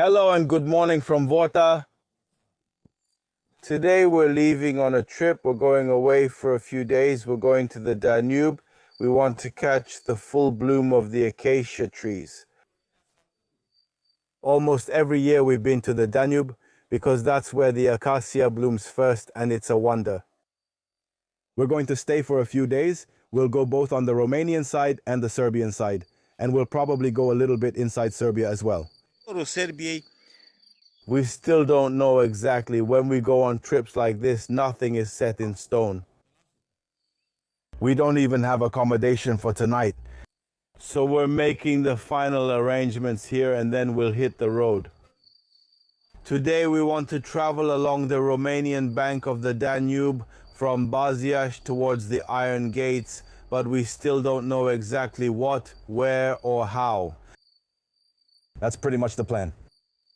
Hello and good morning from Vorta. Today we're leaving on a trip. We're going away for a few days. We're going to the Danube. We want to catch the full bloom of the acacia trees. Almost every year we've been to the Danube because that's where the acacia blooms first, and it's a wonder. We're going to stay for a few days. We'll go both on the Romanian side and the Serbian side, and we'll probably go a little bit inside Serbia as well. We still don't know exactly. When we go on trips like this, nothing is set in stone. We don't even have accommodation for tonight. So we're making the final arrangements here and then we'll hit the road. Today we want to travel along the Romanian bank of the Danube from Baziaș towards the Iron Gates, but we still don't know exactly what, where, or how. That's pretty much the plan.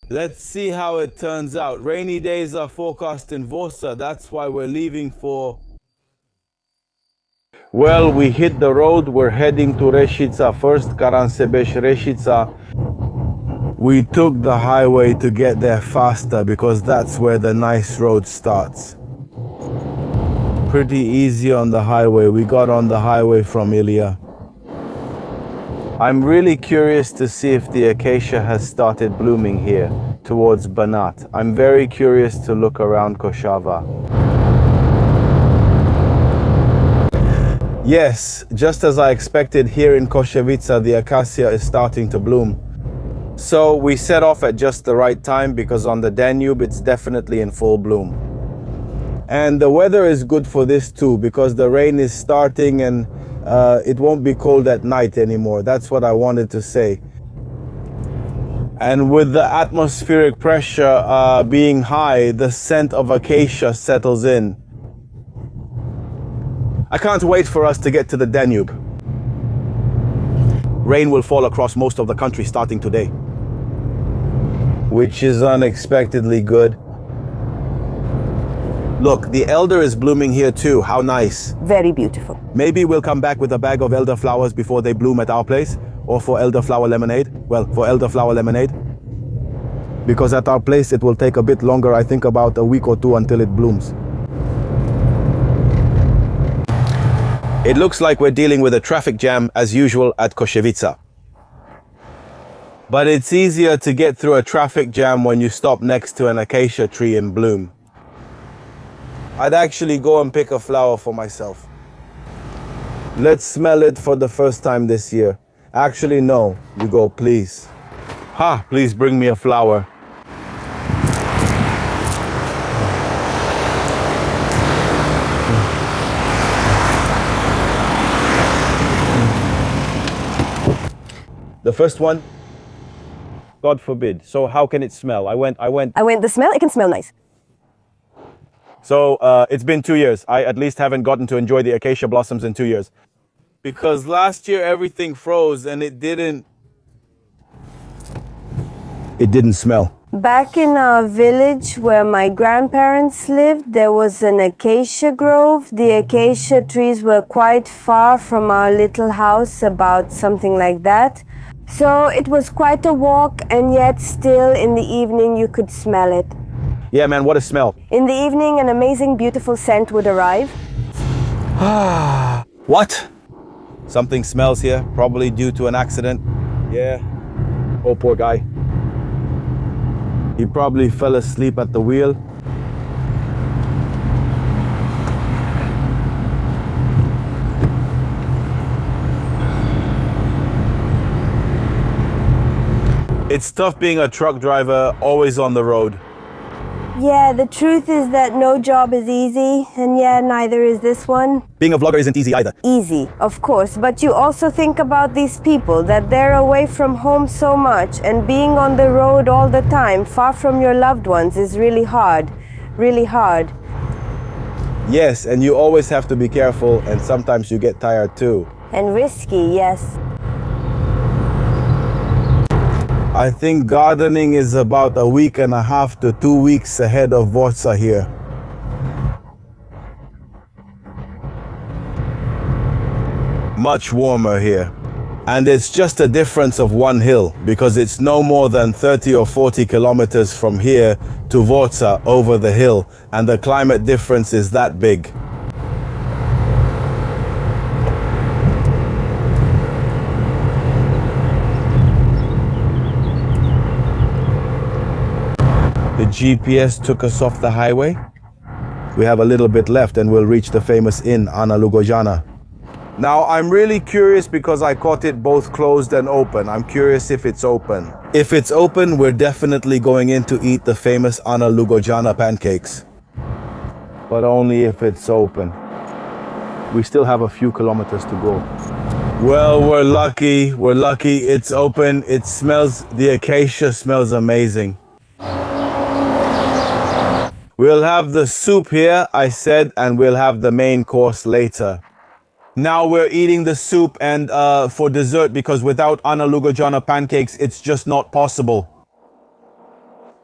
Let's see how it turns out. Rainy days are forecast in Vorsa. That's why we're leaving for... Well, we hit the road. We're heading to Rešica first, Caransebeș-Rešica. We took the highway to get there faster because that's where the nice road starts. Pretty easy on the highway. We got on the highway from Ilia. I'm really curious to see if the acacia has started blooming here towards Banat. I'm very curious to look around Košava. Yes, just as I expected, here in Koševica the acacia is starting to bloom. So we set off at just the right time because on the Danube it's definitely in full bloom. And the weather is good for this too because the rain is starting and it won't be cold at night anymore. That's what I wanted to say. And with the atmospheric pressure being high, the scent of acacia settles in. I can't wait for us to get to the Danube. Rain will fall across most of the country starting today, which is unexpectedly good. Look, the elder is blooming here too. How nice. Very beautiful. Maybe we'll come back with a bag of elderflowers before they bloom at our place, or for elderflower lemonade. Well, for elderflower lemonade. Because at our place it will take a bit longer, I think about a week or two until it blooms. It looks like we're dealing with a traffic jam as usual at Koševica. But it's easier to get through a traffic jam when you stop next to an acacia tree in bloom. I'd actually go and pick a flower for myself. Let's smell it for the first time this year. Actually, no. You go, please. Ha, please bring me a flower. The first one, God forbid. So how can it smell? The smell, it can smell nice. So it's been 2 years. I at least haven't gotten to enjoy the acacia blossoms in 2 years. Because last year everything froze and it didn't smell. Back in our village where my grandparents lived, there was an acacia grove. The acacia trees were quite far from our little house, about something like that. So it was quite a walk, and yet still in the evening you could smell it. Yeah, man, what a smell. In the evening, an amazing, beautiful scent would arrive. What? Something smells here, probably due to an accident. Yeah. Oh, poor guy. He probably fell asleep at the wheel. It's tough being a truck driver, always on the road. Yeah, the truth is that no job is easy, and yeah, neither is this one. Being a vlogger isn't easy either. Easy, of course, but you also think about these people, that they're away from home so much, and being on the road all the time, far from your loved ones, is really hard. Really hard. Yes, and you always have to be careful, and sometimes you get tired too. And risky, yes. I think gardening is about a week and a half to 2 weeks ahead of Vorsa here. Much warmer here. And it's just a difference of one hill because it's no more than 30 or 40 kilometers from here to Vorza over the hill, and the climate difference is that big. The GPS took us off the highway. We have a little bit left and we'll reach the famous inn, Ana Lugojana. Now, I'm really curious because I caught it both closed and open. I'm curious if it's open. If it's open, we're definitely going in to eat the famous Ana Lugojana pancakes. But only if it's open. We still have a few kilometers to go. Well, we're lucky. It's open. It smells, the acacia smells amazing. We'll have the soup here, I said, and we'll have the main course later. Now we're eating the soup and for dessert, because without Ana Lugojana pancakes, it's just not possible.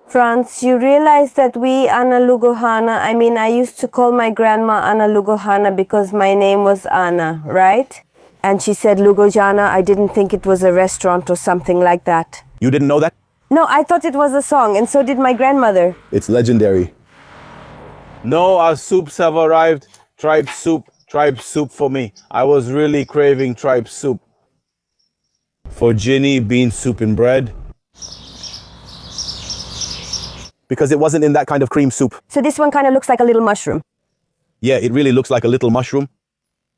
Franz, you realize that we Ana Lugojana, I used to call my grandma Ana Lugojana because my name was Anna, right? And she said Lugojana, I didn't think it was a restaurant or something like that. You didn't know that? No, I thought it was a song, and so did my grandmother. It's legendary. No, our soups have arrived. Tripe soup for me. I was really craving tripe soup. For Ginny, bean soup and bread. Because it wasn't in that kind of cream soup. So this one kind of looks like a little mushroom. Yeah, it really looks like a little mushroom.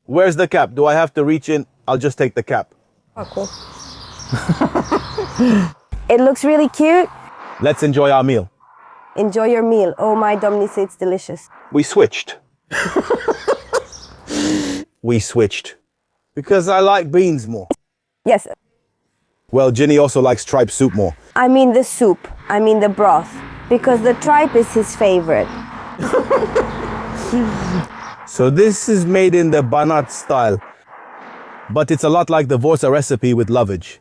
Where's the cap? Do I have to reach in? I'll just take the cap. Oh, cool. It looks really cute. Let's enjoy our meal. Enjoy your meal. Oh my Dominice, it's delicious. We switched. We switched. Because I like beans more. Yes. Well, Ginny also likes tripe soup more. I mean the soup. I mean the broth. Because the tripe is his favorite. So this is made in the Banat style. But it's a lot like the Vorza recipe with lovage.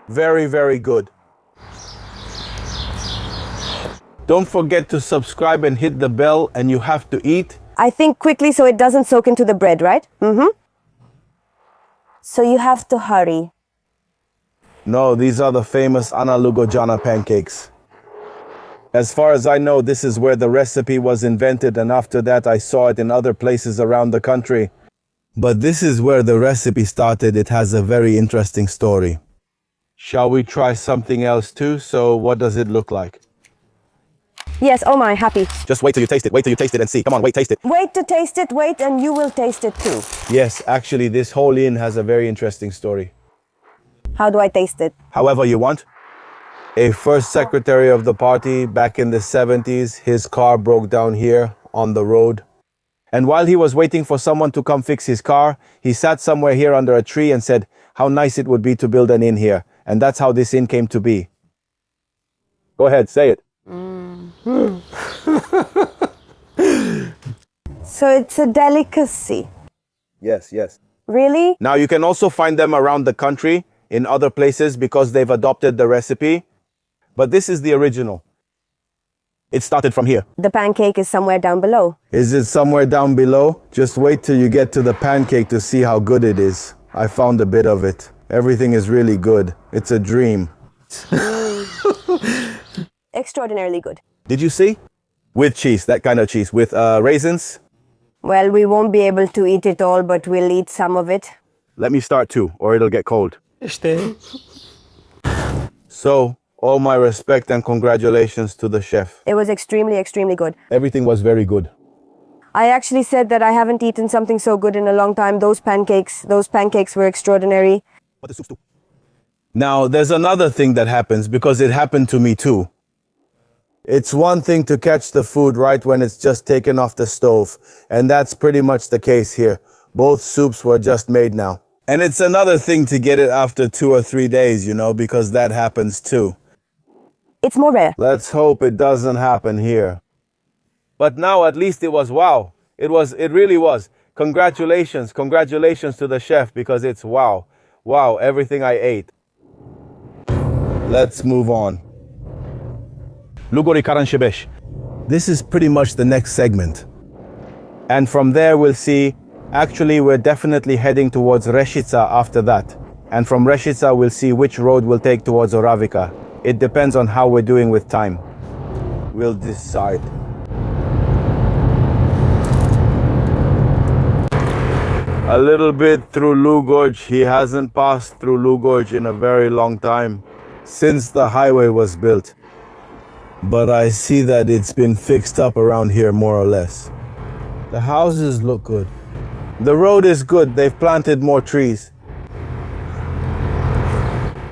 Very, very good. Don't forget to subscribe and hit the bell, and you have to eat. I think quickly so it doesn't soak into the bread, right? Mm-hmm. So you have to hurry. No, these are the famous Ana Lugojana pancakes. As far as I know, this is where the recipe was invented, and after that I saw it in other places around the country. But this is where the recipe started. It has a very interesting story. Shall we try something else too? So what does it look like? Yes, oh my, happy. Just wait till you taste it. Wait till you taste it and see. Come on, wait, taste it. Wait to taste it, wait, and you will taste it too. Yes, actually, this whole inn has a very interesting story. How do I taste it? However you want. A first secretary of the party back in the 70s, his car broke down here on the road. And while he was waiting for someone to come fix his car, he sat somewhere here under a tree and said how nice it would be to build an inn here. And that's how this inn came to be. Go ahead, say it. So it's a delicacy. Yes, yes. Really? Now you can also find them around the country in other places because they've adopted the recipe. But this is the original. It started from here. The pancake is somewhere down below. Is it somewhere down below? Just wait till you get to the pancake to see how good it is. I found a bit of it. Everything is really good. It's a dream. Extraordinarily good. Did you see? With cheese, that kind of cheese. With raisins. Well, we won't be able to eat it all, but we'll eat some of it. Let me start too, or it'll get cold. So, all my respect and congratulations to the chef. It was extremely, extremely good. Everything was very good. I actually said that I haven't eaten something so good in a long time. Those pancakes were extraordinary. But the soup's too. Now, there's another thing that happens because it happened to me too. It's one thing to catch the food right when it's just taken off the stove, and that's pretty much the case here. Both soups were just made now. And it's another thing to get it after 2 or 3 days, you know, because that happens too. It's more rare. Let's hope it doesn't happen here. But now at least it was wow. It really was. Congratulations to the chef because it's wow. Wow, everything I ate. Let's move on. Lugoj Karanşebeş. This is pretty much the next segment. And from there we'll see, actually we're definitely heading towards Rešica after that. And from Rešica, we'll see which road we'll take towards Oravica. It depends on how we're doing with time. We'll decide. A little bit through Lugoj. He hasn't passed through Lugoj in a very long time, since the highway was built. But I see that it's been fixed up around here more or less. The houses look good. The road is good. They've planted more trees.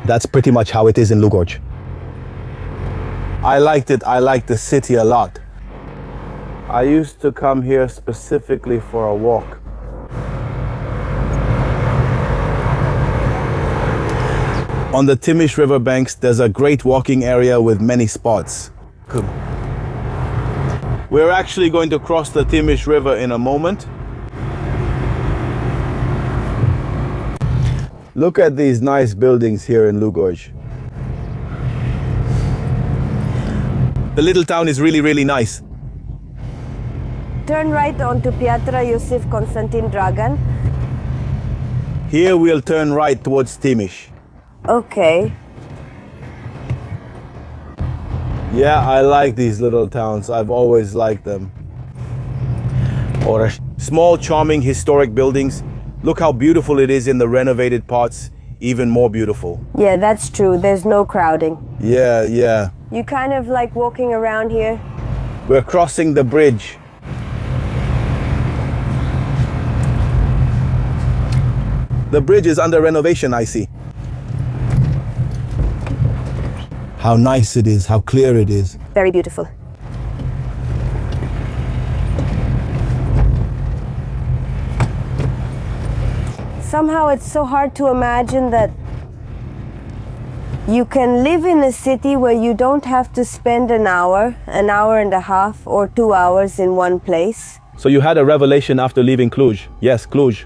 That's pretty much how it is in Lugoj. I liked it. I liked the city a lot. I used to come here specifically for a walk. On the Timish river banks, there's a great walking area with many spots. We're actually going to cross the Timish river in a moment. Look at these nice buildings here in Lugoj. The little town is really, really nice. Turn right onto Piatra Iosif Constantin Dragan. Here we'll turn right towards Timish. Okay. Yeah, I like these little towns. I've always liked them. Small, charming, historic buildings. Look how beautiful it is in the renovated parts. Even more beautiful. Yeah, that's true. There's no crowding. Yeah. You kind of like walking around here. We're crossing the bridge. The bridge is under renovation, I see. How nice it is, how clear it is. Very beautiful. Somehow it's so hard to imagine that you can live in a city where you don't have to spend an hour and a half, or 2 hours in one place. So you had a revelation after leaving Cluj. Yes, Cluj.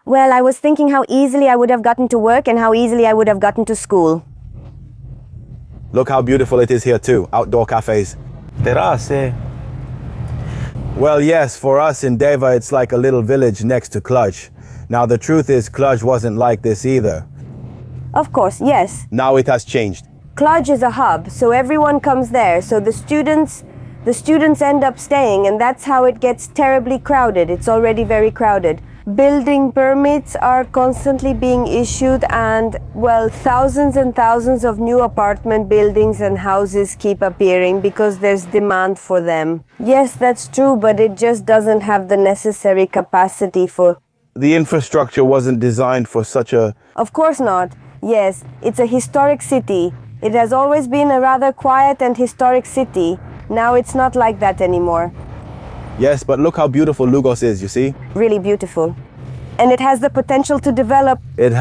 Well, I was thinking how easily I would have gotten to work and how easily I would have gotten to school. Look how beautiful it is here too. Outdoor cafes. Terase. Well, yes, for us in Deva, it's like a little village next to Cluj. Now, the truth is, Cluj wasn't like this either. Of course, yes. Now it has changed. Cluj is a hub, so everyone comes there. So the students end up staying, and that's how it gets terribly crowded. It's already very crowded. Building permits are constantly being issued, and, well, thousands and thousands of new apartment buildings and houses keep appearing because there's demand for them. Yes, that's true, but it just doesn't have the necessary capacity for... The infrastructure wasn't designed for such a... Of course not. Yes, it's a historic city. It has always been a rather quiet and historic city. Now it's not like that anymore. Yes, but look how beautiful Lugos is, you see? Really beautiful. And it has the potential to develop. It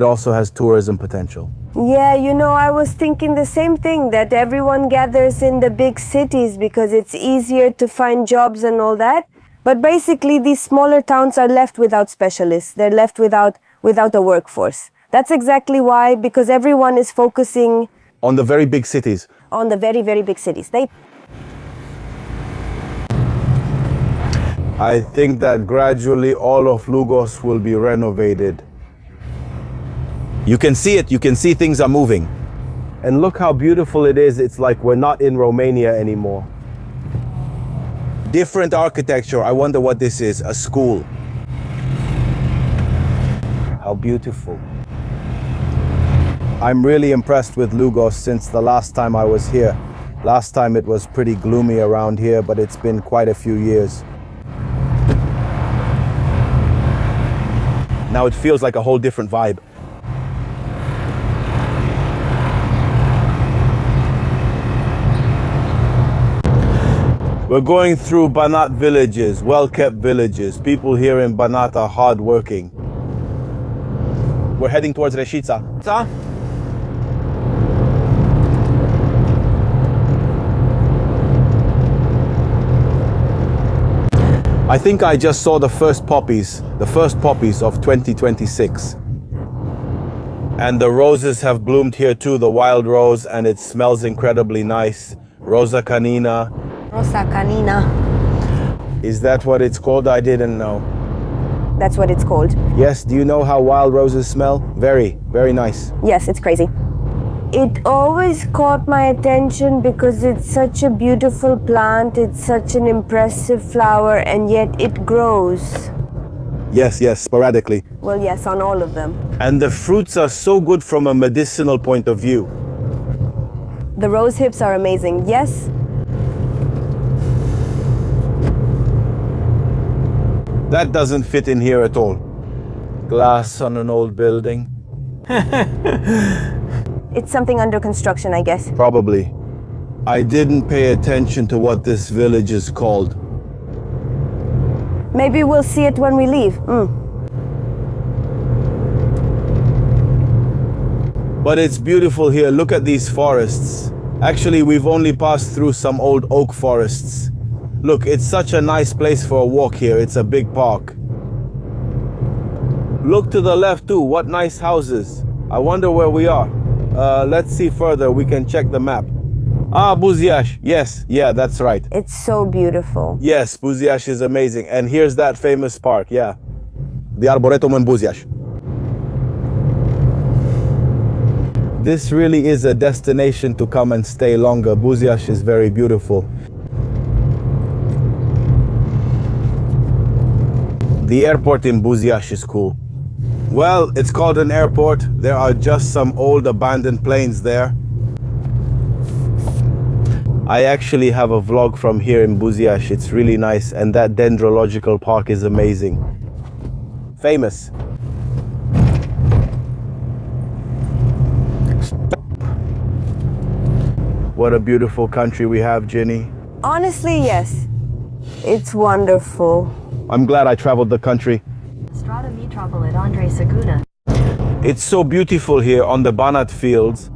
also has tourism potential. Yeah, you know, I was thinking the same thing, that everyone gathers in the big cities because it's easier to find jobs and all that. But basically, these smaller towns are left without specialists. They're left without a workforce. That's exactly why, because everyone is focusing on the very big cities. On the very, very big cities. I think that gradually all of Lugos will be renovated. You can see it, you can see things are moving. And look how beautiful it is. It's like we're not in Romania anymore. Different architecture. I wonder what this is. A school. How beautiful. I'm really impressed with Lugos since the last time I was here. Last time it was pretty gloomy around here, but it's been quite a few years. Now it feels like a whole different vibe. We're going through Banat villages, well-kept villages. People here in Banat are hard-working. We're heading towards Rešica. I think I just saw the first poppies of 2026. And the roses have bloomed here too, the wild rose, and it smells incredibly nice. Rosa canina. Rosa canina. Is that what it's called? I didn't know. That's what it's called. Yes, do you know how wild roses smell? Very, very nice. Yes, it's crazy. It always caught my attention because it's such a beautiful plant, it's such an impressive flower, and yet it grows. Yes, sporadically. Well, yes, on all of them. And the fruits are so good from a medicinal point of view. The rose hips are amazing, yes. That doesn't fit in here at all. Glass on an old building? It's something under construction, I guess. Probably. I didn't pay attention to what this village is called. Maybe we'll see it when we leave. But it's beautiful here. Look at these forests. Actually, we've only passed through some old oak forests. Look, it's such a nice place for a walk here. It's a big park. Look to the left too. What nice houses. I wonder where we are. Let's see further. We can check the map. Ah, Buziash. Yes, yeah, that's right. It's so beautiful. Yes, Buziash is amazing. And here's that famous park, yeah. The Arboretum in Buziash. This really is a destination to come and stay longer. Buziash is very beautiful. The airport in Buziash is cool. Well, it's called an airport. There are just some old abandoned planes there. I actually have a vlog from here in Buziash. It's really nice, and that dendrological park is amazing. Famous. What a beautiful country we have, Ginny. Honestly, yes. It's wonderful. I'm glad I traveled the country. Strada Metropol at Andre Segura. It's so beautiful here on the Banat fields.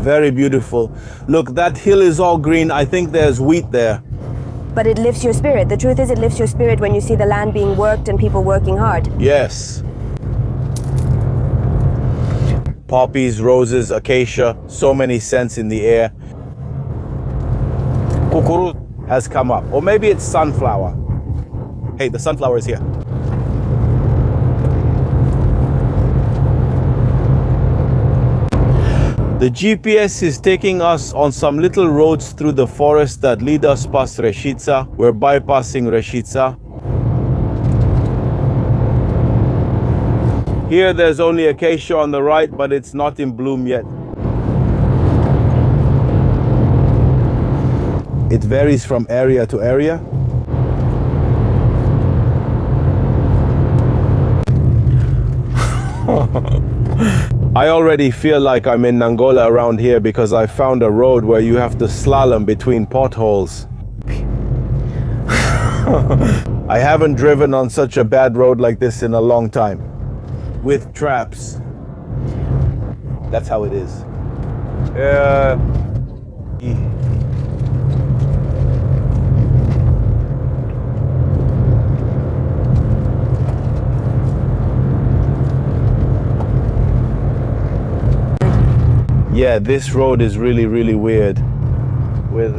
Very beautiful. Look, that hill is all green. I think there's wheat there. But it lifts your spirit. The truth is, it lifts your spirit when you see the land being worked and people working hard. Yes. Poppies, roses, acacia, so many scents in the air. Kukuru has come up. Or maybe it's sunflower. Hey, the sunflower is here. The GPS is taking us on some little roads through the forest that lead us past Rešica. We're bypassing Rešica. Here there's only acacia on the right, but it's not in bloom yet. It varies from area to area. I already feel like I'm in Angola around here because I found a road where you have to slalom between potholes. I haven't driven on such a bad road like this in a long time. With traps. That's how it is. Yeah, this road is really, really weird. With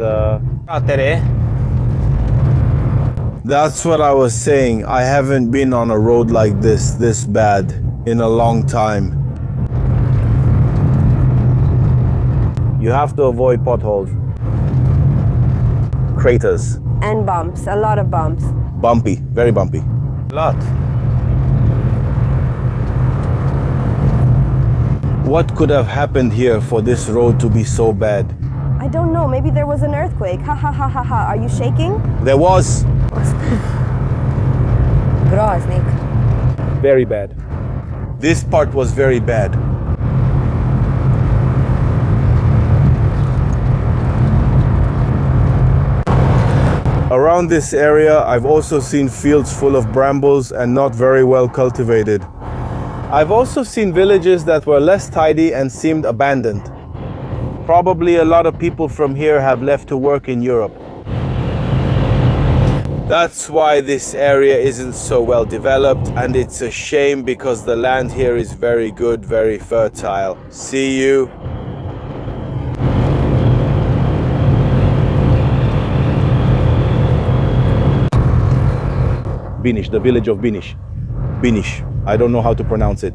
That's what I was saying. I haven't been on a road like this bad, in a long time. You have to avoid potholes. Craters. And bumps, a lot of bumps. Bumpy, very bumpy. A lot. What could have happened here for this road to be so bad? I don't know, maybe there was an earthquake. Ha ha ha ha ha. Are you shaking? There was. Groznik. Very bad. This part was very bad. Around this area, I've also seen fields full of brambles and not very well cultivated. I've also seen villages that were less tidy and seemed abandoned. Probably a lot of people from here have left to work in Europe. That's why this area isn't so well developed, and it's a shame because the land here is very good, very fertile. See you. Binish, the village of Binish. Binish. I don't know how to pronounce it.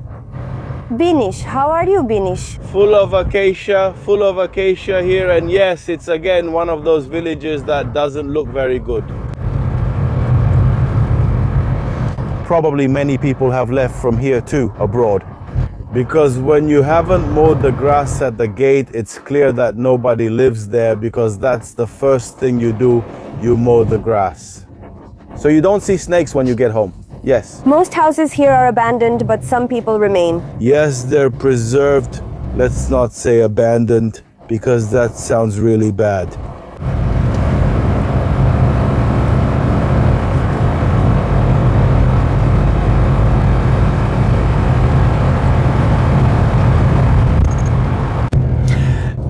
Binish, how are you, Binish? Full of acacia here, and yes, it's again one of those villages that doesn't look very good. Probably many people have left from here too, abroad. Because when you haven't mowed the grass at the gate, it's clear that nobody lives there, because that's the first thing you do, you mow the grass. So you don't see snakes when you get home. Yes. Most houses here are abandoned, but some people remain. Yes, they're preserved. Let's not say abandoned, because that sounds really bad.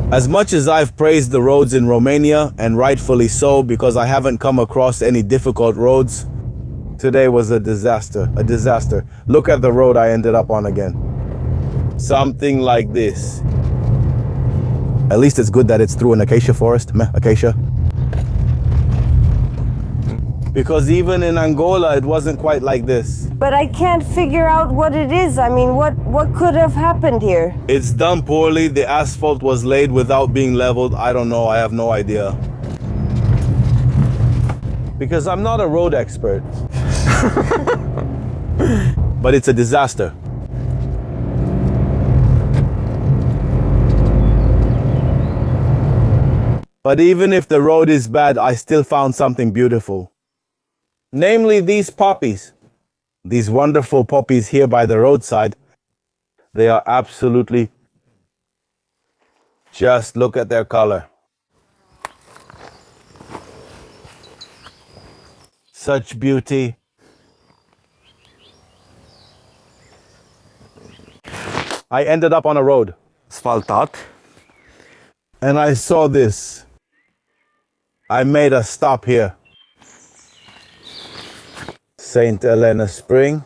As much as I've praised the roads in Romania, and rightfully so, because I haven't come across any difficult roads, today was a disaster, a disaster. Look at the road I ended up on again. Something like this. At least it's good that it's through an acacia forest, acacia. Because even in Angola, it wasn't quite like this. But I can't figure out what it is. I mean, what could have happened here? It's done poorly. The asphalt was laid without being leveled. I don't know. I have no idea. Because I'm not a road expert. But it's a disaster. But even if the road is bad, I still found something beautiful. Namely these poppies. These wonderful poppies here by the roadside. They are absolutely... Just look at their color. Such beauty. I ended up on a road. Asfaltat. And I saw this. I made a stop here. St. Helena Spring.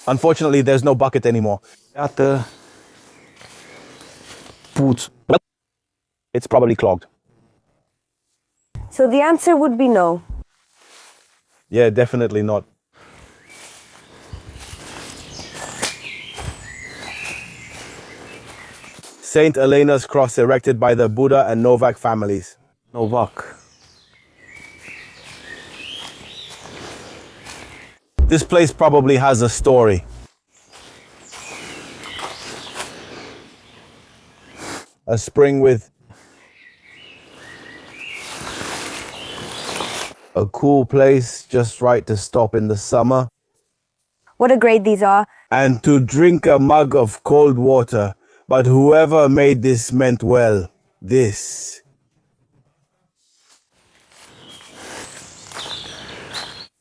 Unfortunately, there's no bucket anymore. It's probably clogged. So the answer would be no. Yeah, definitely not. Saint Helena's cross erected by the Buddha and Novak families. Novak. This place probably has a story. A spring with a cool place just right to stop in the summer. What a grade these are. And to drink a mug of cold water. But whoever made this meant well. This.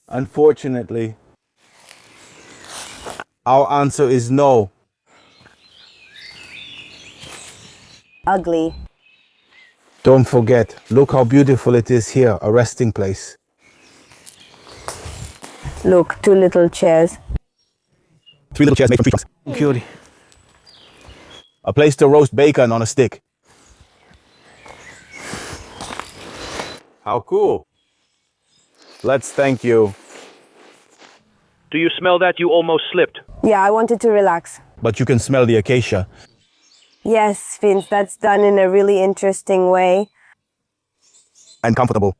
Unfortunately, our answer is no. Ugly. Don't forget, look how beautiful it is here, a resting place. Look, 2 little chairs. 3 little chairs made from tree trunks. Cutie. A place to roast bacon on a stick. How cool. Let's thank you. Do you smell that? You almost slipped. Yeah, I wanted to relax. But you can smell the acacia. Yes, Vince, that's done in a really interesting way. And comfortable.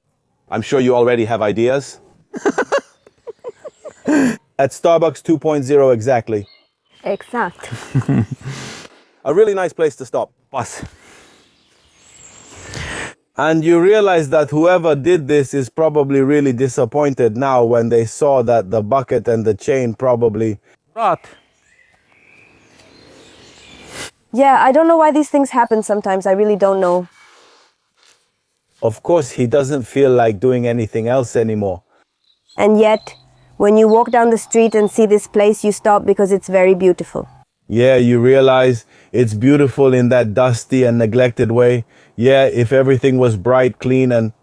I'm sure you already have ideas. At Starbucks 2.0 exactly. Exact. A really nice place to stop. Bus. And you realize that whoever did this is probably really disappointed now when they saw that the bucket and the chain probably rot. Yeah, I don't know why these things happen sometimes. I really don't know. Of course, he doesn't feel like doing anything else anymore. And yet, when you walk down the street and see this place, you stop because it's very beautiful. Yeah, you realize it's beautiful in that dusty and neglected way. Yeah, if everything was bright, clean, and...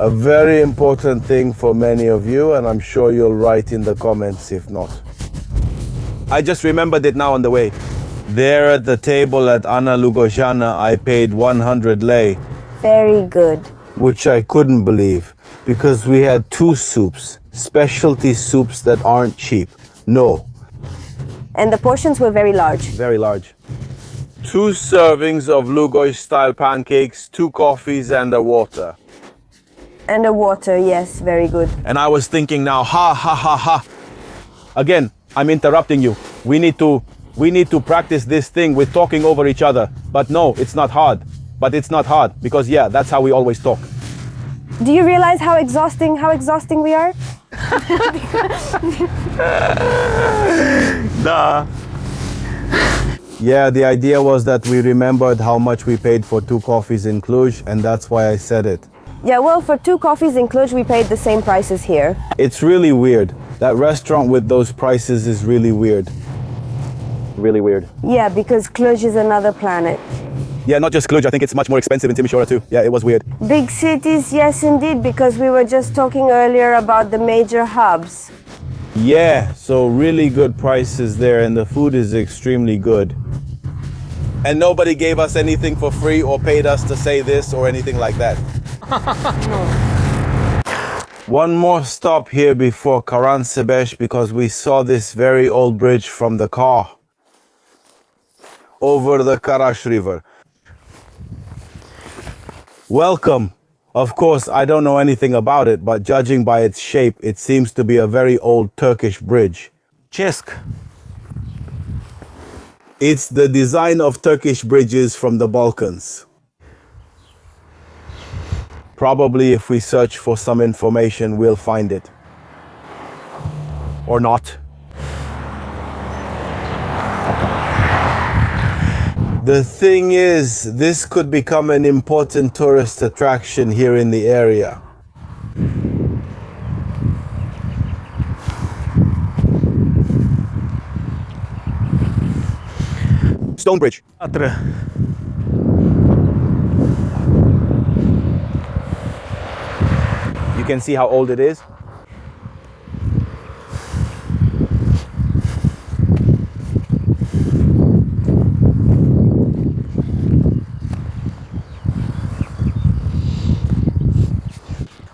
A very important thing for many of you, and I'm sure you'll write in the comments if not. I just remembered it now on the way. There at the table at Ana Lugojana, I paid 100 lei, Very good. which I couldn't believe, because we had two soups, specialty soups that aren't cheap. No, And the portions were very large. very large. 2 servings of Lugoj-style pancakes, 2 coffees, and a water. And a water, yes, very good. And I was thinking now, ha, ha, ha, ha. Again, I'm interrupting you. We need to practice this thing with talking over each other. But no, it's not hard. But it's not hard, because yeah, that's how we always talk. Do you realize how exhausting we are? Nah. Yeah, the idea was that we remembered how much we paid for 2 coffees in Cluj, and that's why I said it. Yeah, well, for 2 coffees in Cluj, we paid the same prices here. It's really weird. That restaurant with those prices is really weird. Really weird. Yeah, because Cluj is another planet. Yeah, not just Cluj, I think it's much more expensive in Timișoara too. Yeah, it was weird. Big cities, yes, indeed, because we were just talking earlier about the major hubs. Yeah, so really good prices there, and the food is extremely good. And nobody gave us anything for free or paid us to say this or anything like that. One more stop here before Karansebeş, because we saw this very old bridge from the car over the Karaş River. Welcome. Of course, I don't know anything about it, but judging by its shape, it seems to be a very old Turkish bridge. Cesk. It's the design of Turkish bridges from the Balkans. Probably if we search for some information, we'll find it. Or not. The thing is, this could become an important tourist attraction here in the area. Stone Bridge. You can see how old it is.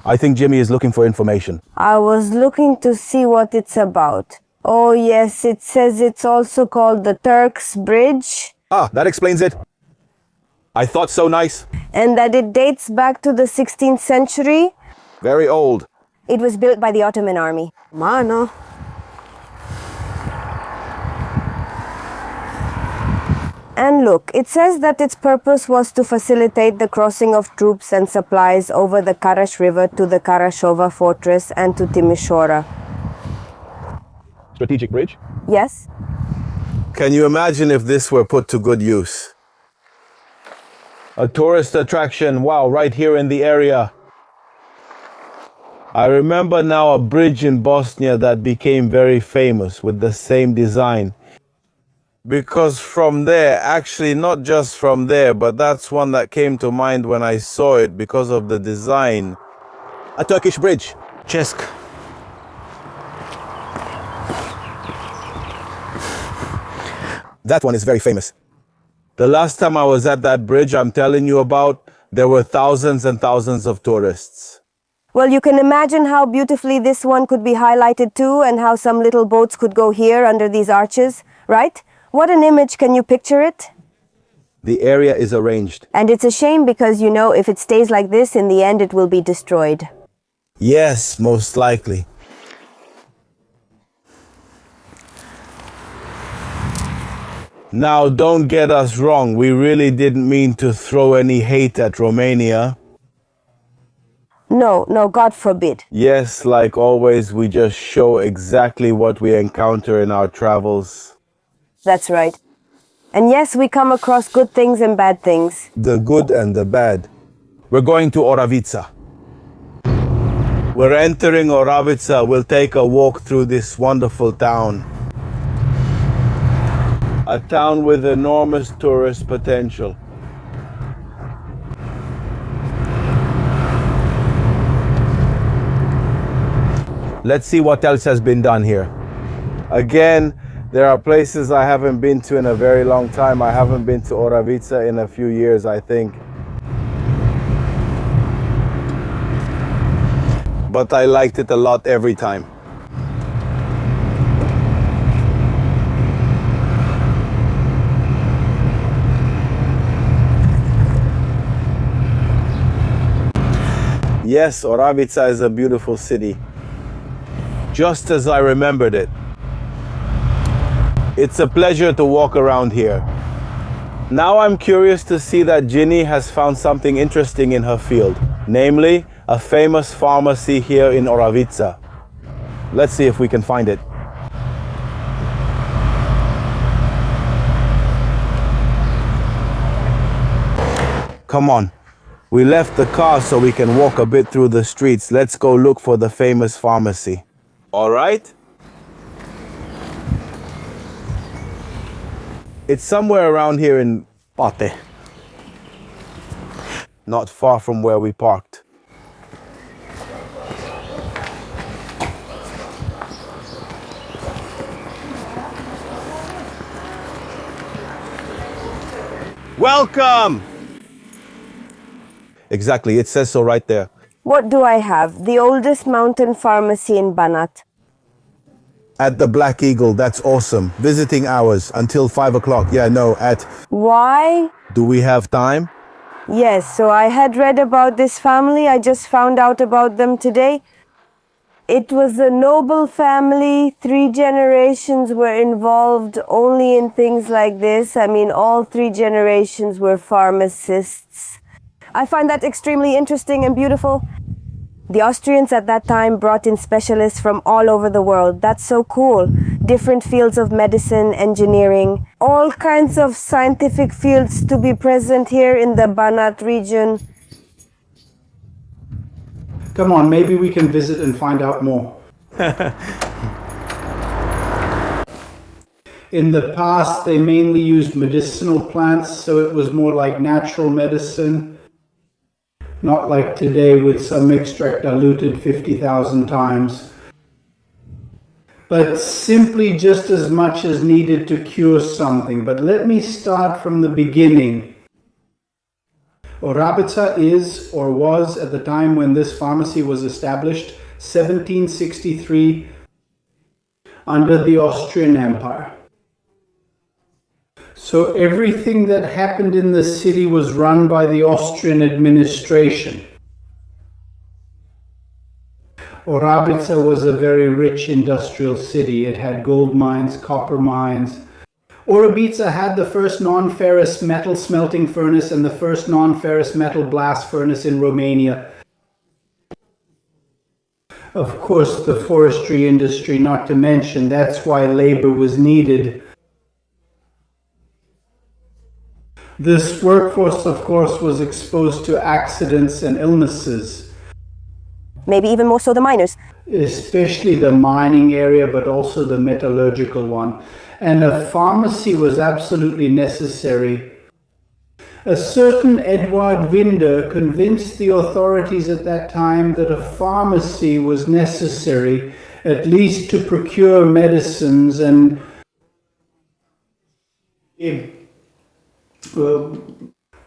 I think Jimmy is looking for information. I was looking to see what it's about. Oh yes, it says it's also called the Turks Bridge, Ah, that explains it. I thought so nice. and that it dates back to the 16th century. Very old. It was built by the Ottoman army. Mano. And look, it says that its purpose was to facilitate the crossing of troops and supplies over the Karaş River to the Karašova fortress and to Timișoara. Strategic bridge. Yes? Can you imagine if this were put to good use? A tourist attraction, wow, right here in the area. I remember now a bridge in Bosnia that became very famous with the same design. Because from there, actually not just from there, but that's one that came to mind when I saw it because of the design. A Turkish bridge. Cesk. That one is very famous. The last time I was at that bridge I'm telling you about, there were thousands and thousands of tourists. Well, you can imagine how beautifully this one could be highlighted too, and how some little boats could go here under these arches, right? What an image, can you picture it? The area is arranged. And it's a shame because, you know, if it stays like this, in the end it will be destroyed. Yes, most likely. Now, don't get us wrong. We really didn't mean to throw any hate at Romania. No, God forbid. Yes, like always, we just show exactly what we encounter in our travels. That's right. And yes, we come across good things and bad things. The good and the bad. We're going to Oravița. We're entering Oravița. We'll take a walk through this wonderful town. A town with enormous tourist potential. Let's see what else has been done here. Again, there are places I haven't been to in a very long time. I haven't been to Oravița in a few years, I think. But I liked it a lot every time. Yes, Oravița is a beautiful city, just as I remembered it. It's a pleasure to walk around here. Now I'm curious to see that Ginny has found something interesting in her field, namely a famous pharmacy here in Oravița. Let's see if we can find it. Come on. We left the car so we can walk a bit through the streets. Let's go look for the famous pharmacy. All right? It's somewhere around here in Pate. Not far from where we parked. Welcome! Exactly, it says so right there. What do I have? The oldest mountain pharmacy in Banat. At the Black Eagle, that's awesome. Visiting hours until 5 o'clock. Yeah, no, at... Why? Do we have time? Yes, so I had read about this family. I just found out about them today. It was a noble family. 3 generations were involved only in things like this. I mean, all 3 generations were pharmacists. I find that extremely interesting and beautiful. The Austrians at that time brought in specialists from all over the world. That's so cool. Different fields of medicine, engineering, all kinds of scientific fields to be present here in the Banat region. Come on, maybe we can visit and find out more. In the past, they mainly used medicinal plants, so it was more like natural medicine. Not like today with some extract diluted 50,000 times. But simply just as much as needed to cure something. But let me start from the beginning. Oravița is, or was at the time when this pharmacy was established, 1763, under the Austrian Empire. So everything that happened in the city was run by the Austrian administration. Oravița was a very rich industrial city. It had gold mines, copper mines. Oravița had the first non-ferrous metal smelting furnace and the first non-ferrous metal blast furnace in Romania. Of course, the forestry industry, not to mention, that's why labor was needed. This workforce, of course, was exposed to accidents and illnesses. Maybe even more so the miners. Especially the mining area, but also the metallurgical one. And a pharmacy was absolutely necessary. A certain Eduard Winder convinced the authorities at that time that a pharmacy was necessary, at least to procure medicines and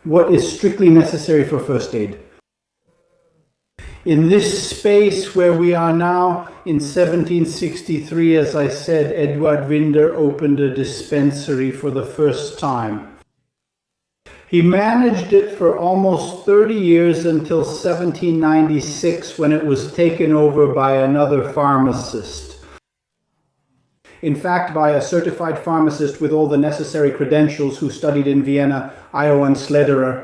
what is strictly necessary for first aid. In this space where we are now, in 1763, as I said, Eduard Winder opened a dispensary for the first time. He managed it for almost 30 years until 1796, when it was taken over by another pharmacist. In fact, by a certified pharmacist with all the necessary credentials who studied in Vienna, Io and Smederevo.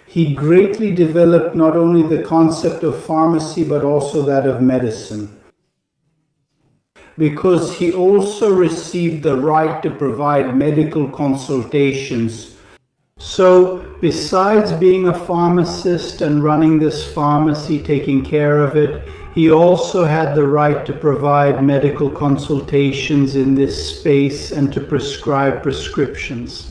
He greatly developed not only the concept of pharmacy, but also that of medicine. Because he also received the right to provide medical consultations. So, besides being a pharmacist and running this pharmacy, taking care of it, he also had the right to provide medical consultations in this space and to prescribe prescriptions.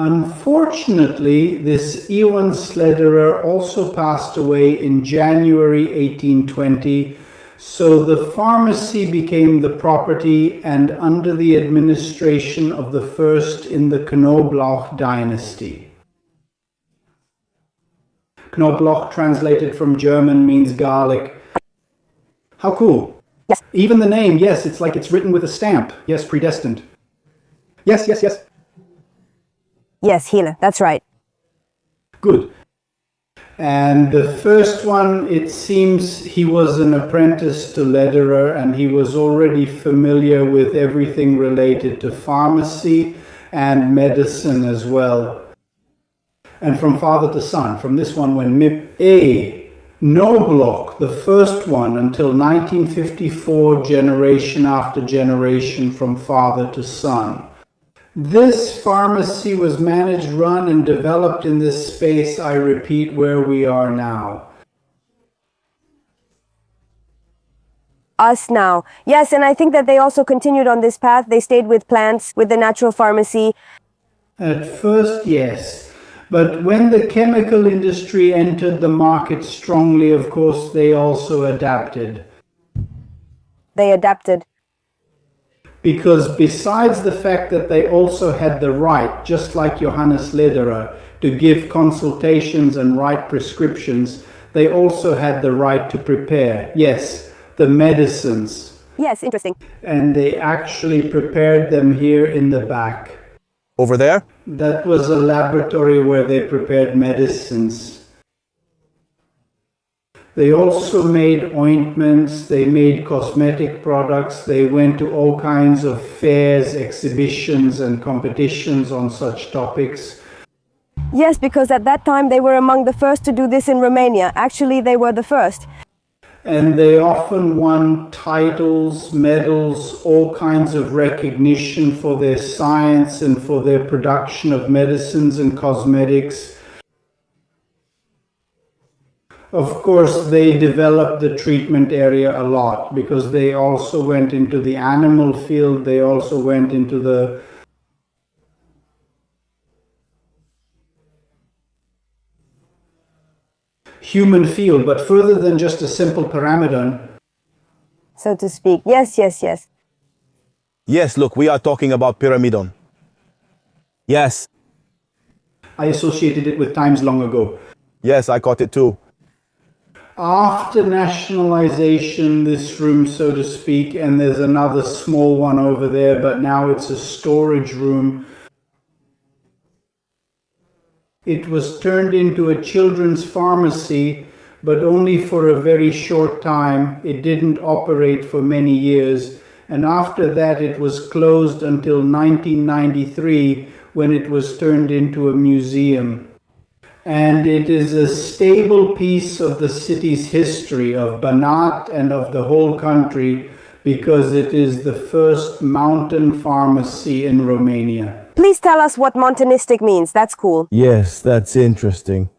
Unfortunately, this Iwan Slederer also passed away in January 1820, so the pharmacy became the property and under the administration of the first in the Knoblauch dynasty. Knoblauch, translated from German, means garlic. How cool. Yes. Even the name, yes, it's like it's written with a stamp. Yes, predestined. Yes, yes, yes. Yes, Hele, that's right. Good. And the first one, it seems he was an apprentice to Lederer and he was already familiar with everything related to pharmacy and medicine as well. And from father to son, from this one when Knoblauch, the first one, until 1954, generation after generation from father to son. This pharmacy was managed, run, and developed in this space, I repeat, where we are now. Us now. Yes, and I think that they also continued on this path. They stayed with plants, with the natural pharmacy. At first, yes. But when the chemical industry entered the market strongly, of course, they also adapted. They adapted. Because besides the fact that they also had the right, just like Johannes Lederer, to give consultations and write prescriptions, they also had the right to prepare, yes, the medicines. Yes, interesting. And they actually prepared them here in the back. Over there? That was a laboratory where they prepared medicines. They also made ointments, they made cosmetic products, they went to all kinds of fairs, exhibitions and competitions on such topics. Yes, because at that time they were among the first to do this in Romania. Actually, they were the first. And they often won titles, medals, all kinds of recognition for their science and for their production of medicines and cosmetics. Of course, they developed the treatment area a lot because they also went into the animal field, they also went into the human field, but further than just a simple pyramidon. So to speak. Yes, yes, yes. Yes, look, we are talking about pyramidon. Yes. I associated it with times long ago. Yes, I caught it too. After nationalization, this room, so to speak, and there's another small one over there, but now it's a storage room. It was turned into a children's pharmacy, but only for a very short time. It didn't operate for many years, and after that it was closed until 1993, when it was turned into a museum. And it is a stable piece of the city's history, of Banat and of the whole country, because it is the first mountain pharmacy in Romania. Please tell us what montanistic means. That's cool. Yes, that's interesting.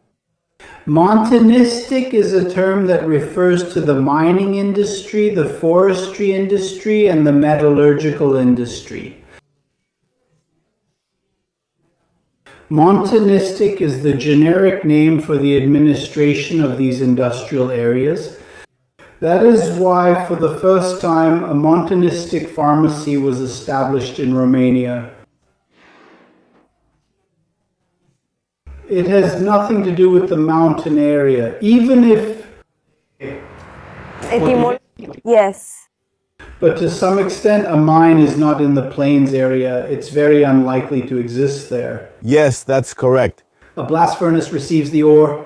Montanistic is a term that refers to the mining industry, the forestry industry, and the metallurgical industry. Montanistic is the generic name for the administration of these industrial areas. That is why, for the first time, a montanistic pharmacy was established in Romania. It has nothing to do with the mountain area, even if... Yes. But to some extent, a mine is not in the plains area. It's very unlikely to exist there. Yes, that's correct. A blast furnace receives the ore.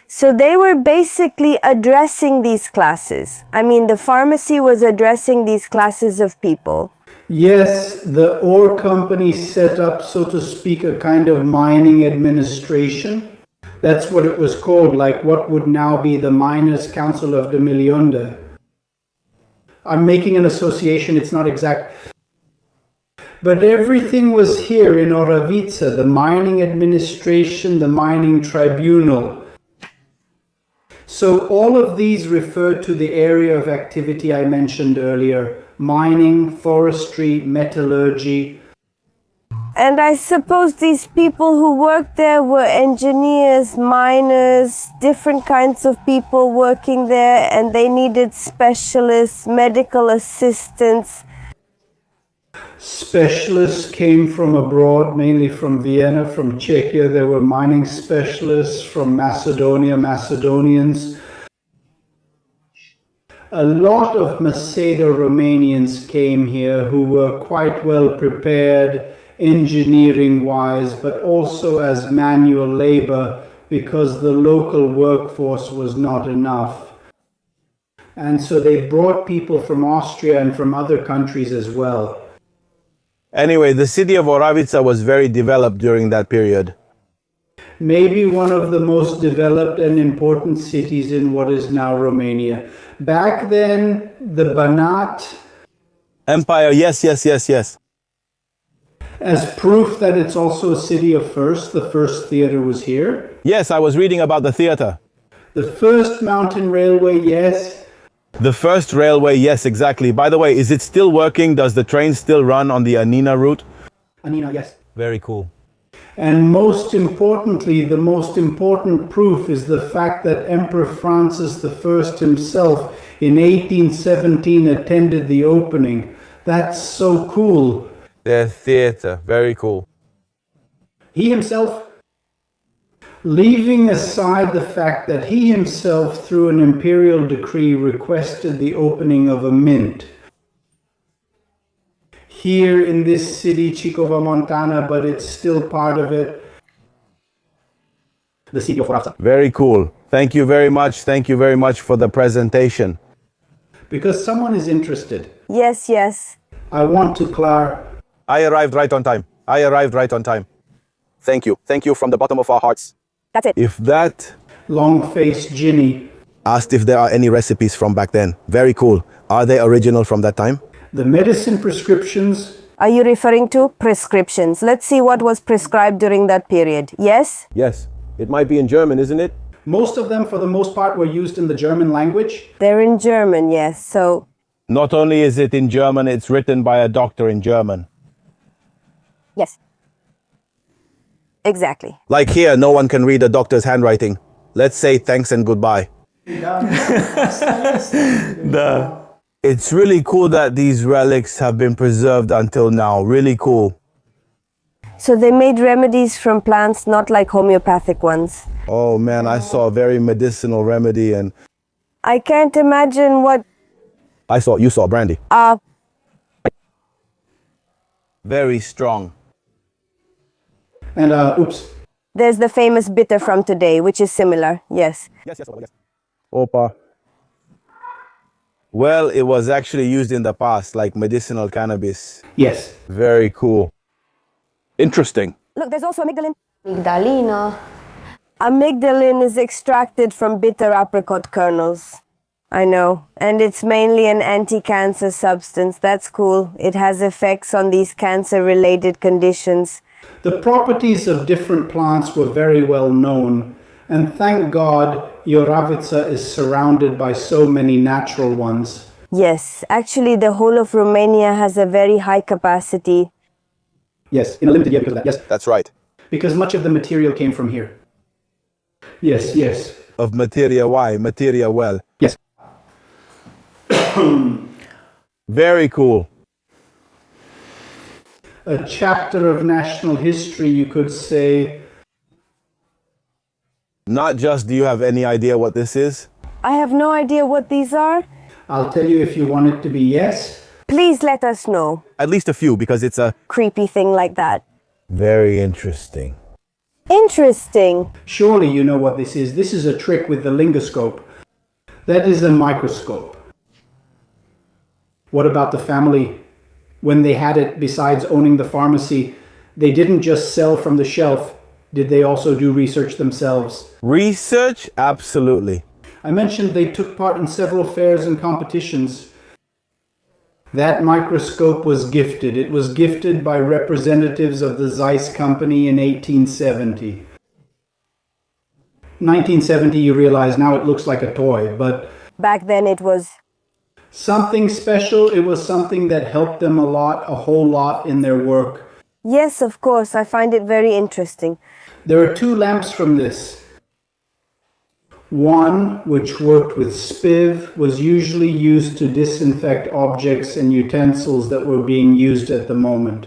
So they were basically addressing these classes. I mean, the pharmacy was addressing these classes of people. Yes, the ore company set up, so to speak, a kind of mining administration. That's what it was called, like what would now be the Miners' Council of the Millionde. I'm making an association, it's not exact. But everything was here in Oravița, the mining administration, the mining tribunal. So all of these refer to the area of activity I mentioned earlier: mining, forestry, metallurgy. And I suppose these people who worked there were engineers, miners, different kinds of people working there, and they needed specialists, medical assistants. Specialists came from abroad, mainly from Vienna, from Czechia. There were mining specialists from Macedonia, Macedonians. A lot of Macedo-Romanians came here who were quite well prepared, engineering-wise, but also as manual labor because the local workforce was not enough. And so they brought people from Austria and from other countries as well. Anyway, the city of Oravița was very developed during that period. Maybe one of the most developed and important cities in what is now Romania. Back then, the Banat, Empire, yes. as proof that it's also a city of first, the first theater was here. Yes, I was reading about the theater. The first mountain railway, yes. The first railway, yes, exactly. By the way, is it still working? Does the train still run on the Anina route? Anina, yes. Very cool. And most importantly, the most important proof is the fact that Emperor Francis I himself in 1817 attended the opening. That's so cool. The theater, very cool. He himself, leaving aside the fact that he himself, through an imperial decree, requested the opening of a mint here in this city, Cicova Montana, but it's still part of it, the city of Oravița. Very cool. Thank you very much. Thank you very much for the presentation. Because someone is interested. Yes. I want to I arrived right on time. Thank you. Thank you from the bottom of our hearts. That's it. If that long-faced Ginny. asked if there are any recipes from back then. Very cool. Are they original from that time? The medicine prescriptions. Are you referring to prescriptions? Let's see what was prescribed during that period. Yes? Yes. It might be in German, isn't it? Most of them, for the most part, were used in the German language. They're in German, yes. So, Not only is it in German, it's written by a doctor in German. yes. Exactly. Like here, no one can read a doctor's handwriting. Let's say thanks and goodbye. It's really cool that these relics have been preserved until now. Really cool. So they made remedies from plants, not like homeopathic ones. Oh man, I saw a very medicinal remedy and I can't imagine what... you saw brandy. Very strong. And, oops. There's the famous bitter from today, which is similar. Yes. Yes. Opa. Well, it was actually used in the past, like medicinal cannabis. Yes. Very cool. Interesting. Look, there's also amygdalin. Amygdalina. Amygdalin is extracted from bitter apricot kernels. I know. And it's mainly an anti-cancer substance. That's cool. It has effects on these cancer-related conditions. The properties of different plants were very well known, and thank God Oravița is surrounded by so many natural ones. Yes, actually the whole of Romania has a very high capacity. Yes, in a limited year because of that. Yes, That's right. because much of the material came from here. Yes. Of materia, why? Materia, well. Yes. Very cool. A chapter of national history, you could say. Not just do you have any idea what this is? I have no idea what these are. I'll tell you if you want it to be yes. Please let us know. At least a few, because it's a... Creepy thing like that. Very interesting. Interesting. Surely you know what this is. This is a trick with the lingoscope. That is a microscope. What about the family? When they had it, besides owning the pharmacy, they didn't just sell from the shelf. Did they also do research themselves? Research? Absolutely. I mentioned they took part in several fairs and competitions. That microscope was gifted. It was gifted by representatives of the Zeiss company in 1870. 1970, you realize now it looks like a toy, but Back then it was... something special. It was something that helped them a lot, a whole lot in their work. Yes, of course. I find it very interesting. There are two lamps from this. One, which worked with spiv, was usually used to disinfect objects and utensils that were being used at the moment.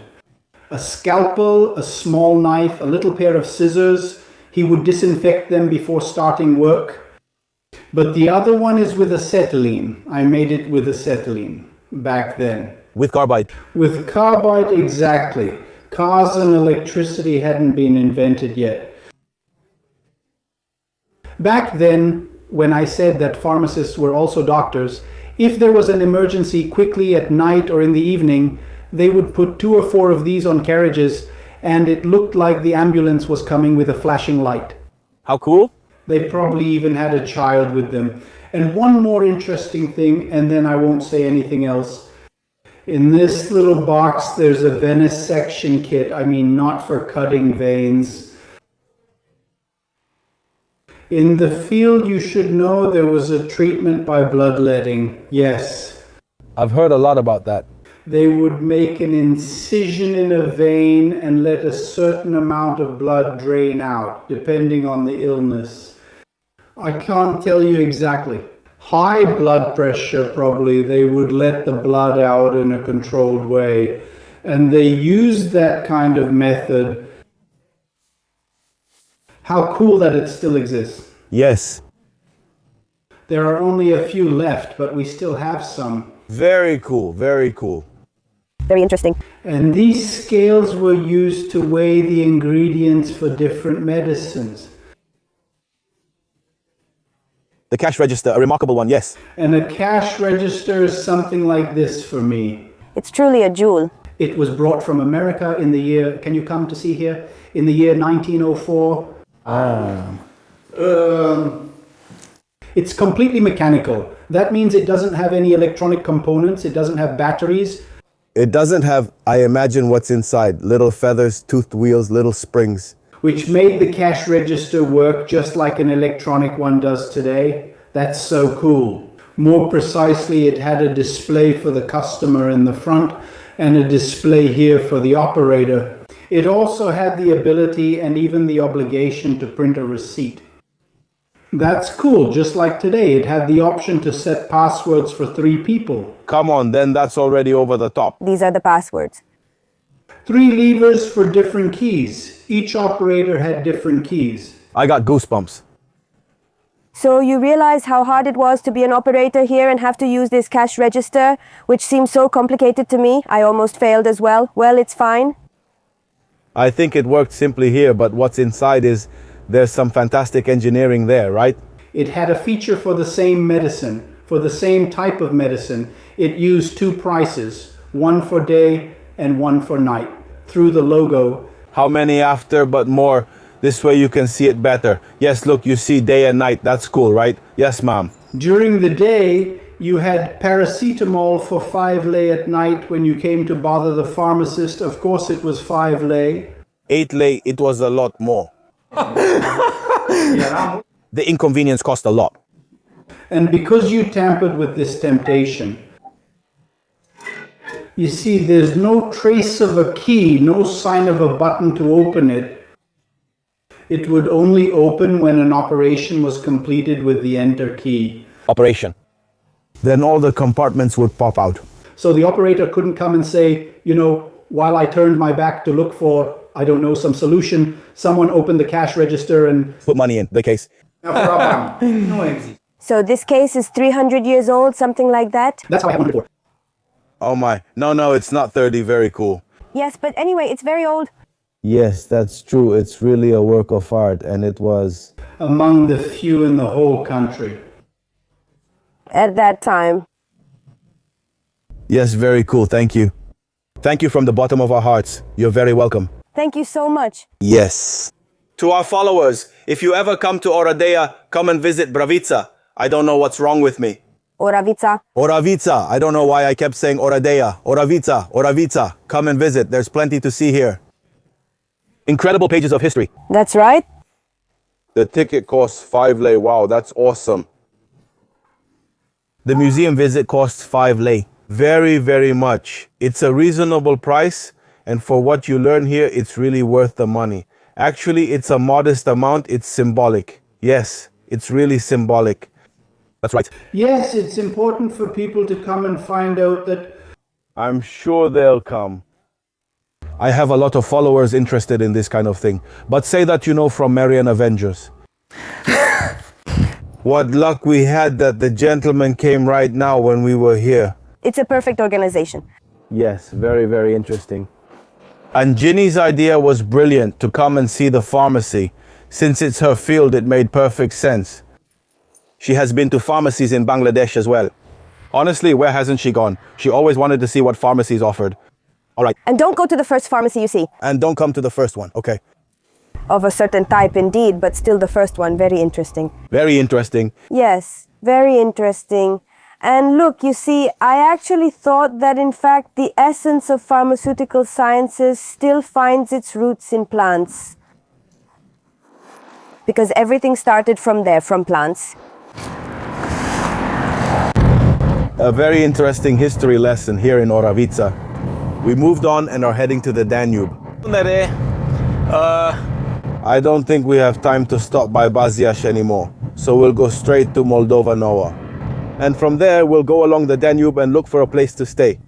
A scalpel, a small knife, a little pair of scissors, he would disinfect them before starting work. But the other one is with acetylene. I made it with acetylene back then. With carbide. With carbide, exactly. Cars and electricity hadn't been invented yet. Back then, when I said that pharmacists were also doctors, if there was an emergency quickly at night or in the evening, they would put 2 or 4 of these on carriages, and it looked like the ambulance was coming with a flashing light. How cool? They probably even had a child with them. And one more interesting thing, and then I won't say anything else. In this little box, there's a venesection kit. I mean, not for cutting veins. In the field, you should know there was a treatment by bloodletting. Yes. I've heard a lot about that. They would make an incision in a vein and let a certain amount of blood drain out, depending on the illness. I can't tell you exactly. High blood pressure, probably, they would let the blood out in a controlled way. And they used that kind of method. How cool that it still exists. Yes. There are only a few left, but we still have some. Very cool, very cool. Very interesting. And these scales were used to weigh the ingredients for different medicines. The cash register, a remarkable one, yes. And a cash register is something like this for me. It's truly a jewel. It was brought from America in the year, can you come to see here? In the year 1904. It's completely mechanical. That means it doesn't have any electronic components. It doesn't have batteries. It doesn't have, I imagine what's inside. Little feathers, toothed wheels, little springs. Which made the cash register work just like an electronic one does today. That's so cool. More precisely, it had a display for the customer in the front and a display here for the operator. It also had the ability and even the obligation to print a receipt. That's cool, just like today. It had the option to set passwords for 3 people. Come on, then that's already over the top. These are the passwords. 3 levers for different keys. Each operator had different keys. I got goosebumps. So you realize how hard it was to be an operator here and have to use this cash register, which seems so complicated to me. I almost failed as well. Well, it's fine. I think it worked simply here, but what's inside is there's some fantastic engineering there, right? It had a feature for the same medicine, for the same type of medicine. It used 2 prices, one for day and one for night, through the logo. How many after, but more. This way you can see it better. Yes, look, you see day and night. That's cool, right? Yes, ma'am. During the day, you had paracetamol for 5 lei at night. When you came to bother the pharmacist, of course it was 5 lei. 8 lei, it was a lot more. The inconvenience cost a lot. And because you tampered with this temptation, you see there's no trace of a key, no sign of a button to open it. It would only open when an operation was completed with the enter key. Operation. Then all the compartments would pop out. So the operator couldn't come and say, you know, while I turned my back to look for, I don't know, some solution, someone opened the cash register and put money in the case. No exit. So this case is 300 years old, something like that? That's how I had it before. Oh my. No, it's not 30. Very cool. Yes, but anyway, it's very old. Yes, that's true. It's really a work of art, and it was among the few in the whole country. At that time. Yes, very cool. Thank you. Thank you from the bottom of our hearts. You're very welcome. Thank you so much. Yes. To our followers, if you ever come to Oradea, come and visit Bravița. I don't know what's wrong with me. Oravița. Oravița. I don't know why I kept saying Oradea. Oravița. Oravița. Come and visit. There's plenty to see here. Incredible pages of history. That's right. The ticket costs 5 lei. Wow, that's awesome. The museum visit costs 5 lei. Very, very much. It's a reasonable price, And for what you learn here, it's really worth the money. Actually, it's a modest amount. It's symbolic. Yes, it's really symbolic. That's right. Yes, it's important for people to come and find out that. I'm sure they'll come. I have a lot of followers interested in this kind of thing. But say that you know from Marian Avengers. What luck we had that the gentleman came right now when we were here. It's a perfect organization. Yes, very, very interesting. And Ginny's idea was brilliant to come and see the pharmacy. Since it's her field, it made perfect sense. She has been to pharmacies in Bangladesh as well. Honestly, where hasn't she gone? She always wanted to see what pharmacies offered. All right. And don't go to the first pharmacy you see. And don't come to the first one, okay? Of a certain type indeed, but still the first one, very interesting. Very interesting. Yes, very interesting. And look, you see, I actually thought that in fact the essence of pharmaceutical sciences still finds its roots in plants. Because everything started from there, from plants. A very interesting history lesson here in Oravița. We moved on and are heading to the Danube. I don't think we have time to stop by Baziaș anymore, so we'll go straight to Moldova Noua. And from there, we'll go along the Danube and look for a place to stay.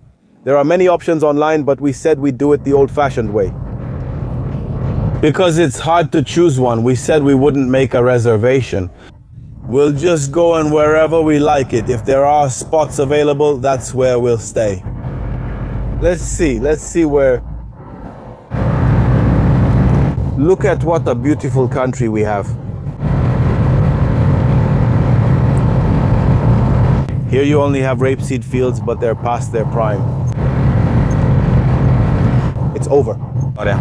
There are many options online, but we said we'd do it the old-fashioned way. Because it's hard to choose one, we said we wouldn't make a reservation. We'll just go and wherever we like it. If there are spots available, that's where we'll stay. Let's see where... Look at what a beautiful country we have. Here you only have rapeseed fields, but they're past their prime. It's over. Oh, yeah.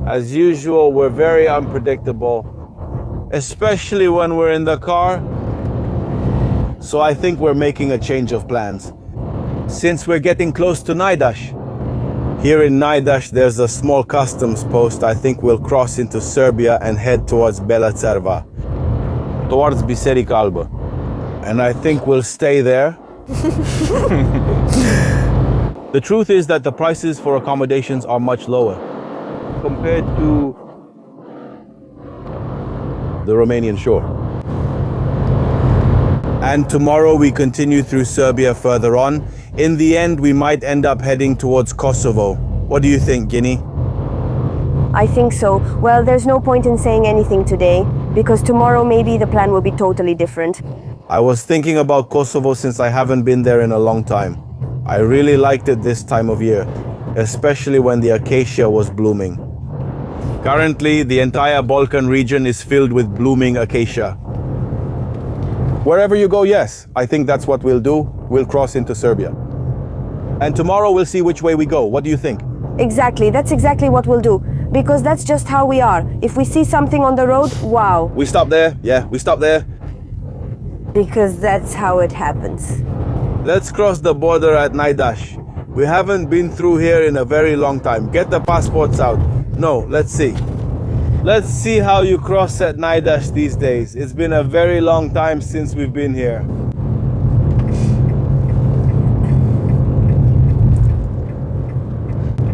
As usual, we're very unpredictable, especially when we're in the car. So I think we're making a change of plans. Since we're getting close to Naidash. Here in Naidash, there's a small customs post. I think we'll cross into Serbia and head towards Bela Crkva, towards Biserica Albă. And I think we'll stay there. The truth is that the prices for accommodations are much lower compared to the Romanian shore. And tomorrow we continue through Serbia further on. In the end, we might end up heading towards Kosovo. What do you think, Guinea? I think so. Well, there's no point in saying anything today, because tomorrow maybe the plan will be totally different. I was thinking about Kosovo since I haven't been there in a long time. I really liked it this time of year, especially when the acacia was blooming. Currently, the entire Balkan region is filled with blooming acacia. Wherever you go, yes, I think that's what we'll do. We'll cross into Serbia. And tomorrow we'll see which way we go. What do you think? Exactly, that's exactly what we'll do. Because that's just how we are. If we see something on the road, wow. We stop there, yeah, we stop there. Because that's how it happens. Let's cross the border at Naidash. We haven't been through here in a very long time. Get the passports out. No, let's see. Let's see how you cross at Naidash these days. It's been a very long time since we've been here.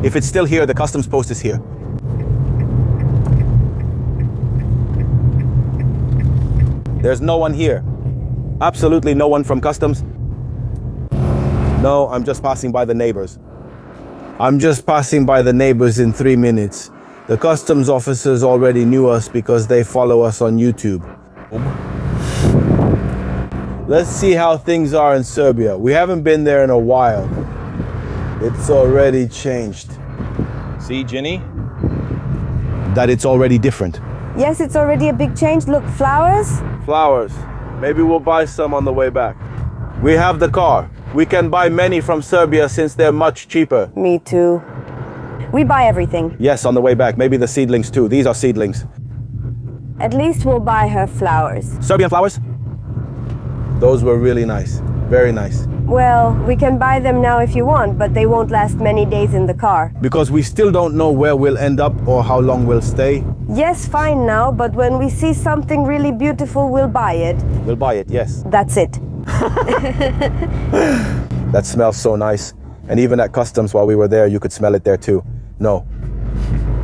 If it's still here, the customs post is here. There's no one here. Absolutely no one from customs. No, I'm just passing by the neighbors. I'm just passing by the neighbors in 3 minutes. The customs officers already knew us because they follow us on YouTube. Let's see how things are in Serbia. We haven't been there in a while. It's already changed. See, Ginny? That it's already different. Yes, it's already a big change. Look, flowers. Flowers. Maybe we'll buy some on the way back. We have the car. We can buy many from Serbia since they're much cheaper. Me too. We buy everything. Yes, on the way back. Maybe the seedlings too. These are seedlings. At least we'll buy her flowers. Serbian flowers? Those were really nice. Very nice. Well, we can buy them now if you want, but they won't last many days in the car. Because we still don't know where we'll end up or how long we'll stay. Yes, fine now, but when we see something really beautiful, we'll buy it. We'll buy it, yes. That's it. That smells so nice. And even at customs while we were there, you could smell it there too. No.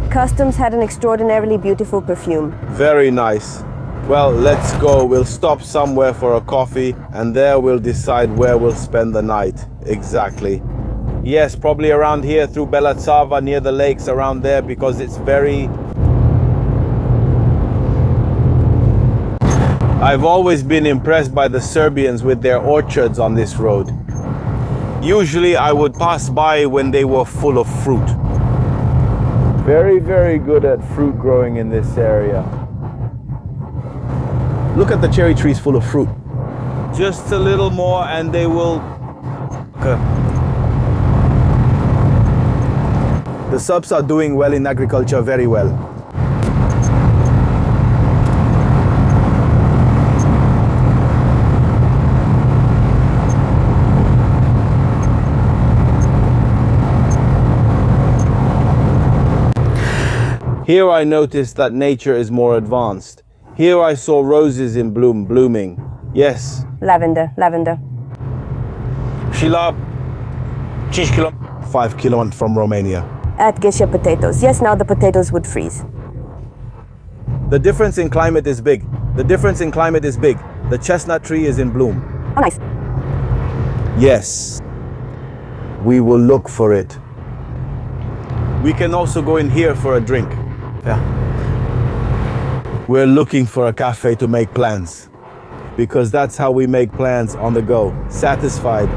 Customs had an extraordinarily beautiful perfume. Very nice. Well, let's go. We'll stop somewhere for a coffee and there we'll decide where we'll spend the night. Exactly. Yes, probably around here through Belatsava, near the lakes, around there, because it's very... I've always been impressed by the Serbians with their orchards on this road. Usually I would pass by when they were full of fruit. Very, very good at fruit growing in this area. Look at the cherry trees full of fruit. Just a little more and they will... The Serbs are doing well in agriculture, very well. Here I noticed that nature is more advanced. Here I saw roses in bloom, blooming. Yes. Lavender, lavender. Shila, 5 kilometers from Romania. At Gesha potatoes. Yes, now the potatoes would freeze. The difference in climate is big. The difference in climate is big. The chestnut tree is in bloom. Oh, nice. Yes. We will look for it. We can also go in here for a drink. Yeah. We're looking for a cafe to make plans. Because that's how we make plans on the go. Satisfied.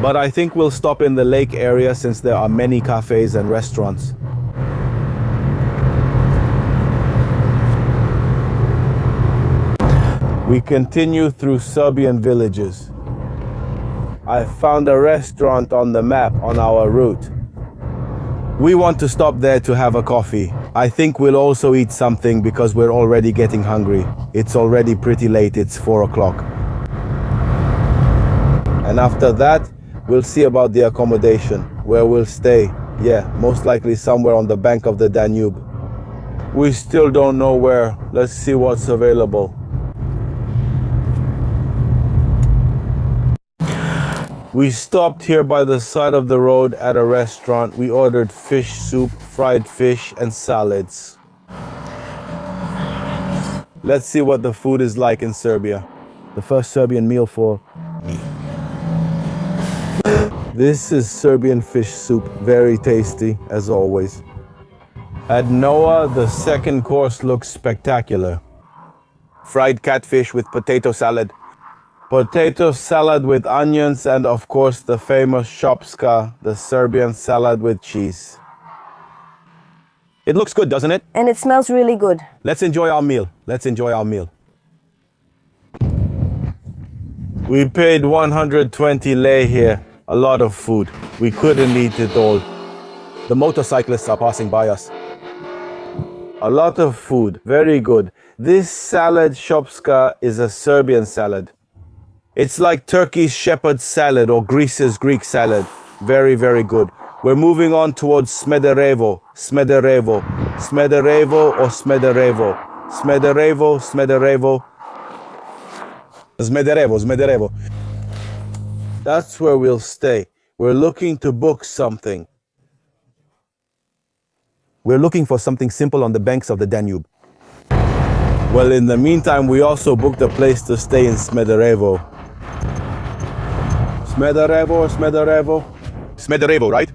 But I think we'll stop in the lake area since there are many cafes and restaurants. We continue through Serbian villages. I found a restaurant on the map on our route. We want to stop there to have a coffee. I think we'll also eat something because we're already getting hungry. It's already pretty late, it's 4 o'clock. And after that, we'll see about the accommodation, where we'll stay. Yeah, most likely somewhere on the bank of the Danube. We still don't know where. Let's see what's available. We stopped here by the side of the road at a restaurant. We ordered fish soup, fried fish, and salads. Let's see what the food is like in Serbia. The first Serbian meal for me. This is Serbian fish soup, very tasty, as always. At Noah, the second course looks spectacular. Fried catfish with potato salad. Potato salad with onions and of course the famous shopska, the Serbian salad with cheese. It looks good, doesn't it? And it smells really good. Let's enjoy our meal. Let's enjoy our meal. We paid 120 lei here. A lot of food. We couldn't eat it all. The motorcyclists are passing by us. A lot of food. Very good. This salad shopska is a Serbian salad. It's like Turkey's shepherd's salad or Greece's Greek salad. Very, very good. We're moving on towards Smederevo. Smederevo. Smederevo or Smederevo. Smederevo, Smederevo. Smederevo, Smederevo. That's where we'll stay. We're looking to book something. We're looking for something simple on the banks of the Danube. Well, in the meantime, we also booked a place to stay in Smederevo. Smederevo, Smederevo. Smederevo, right?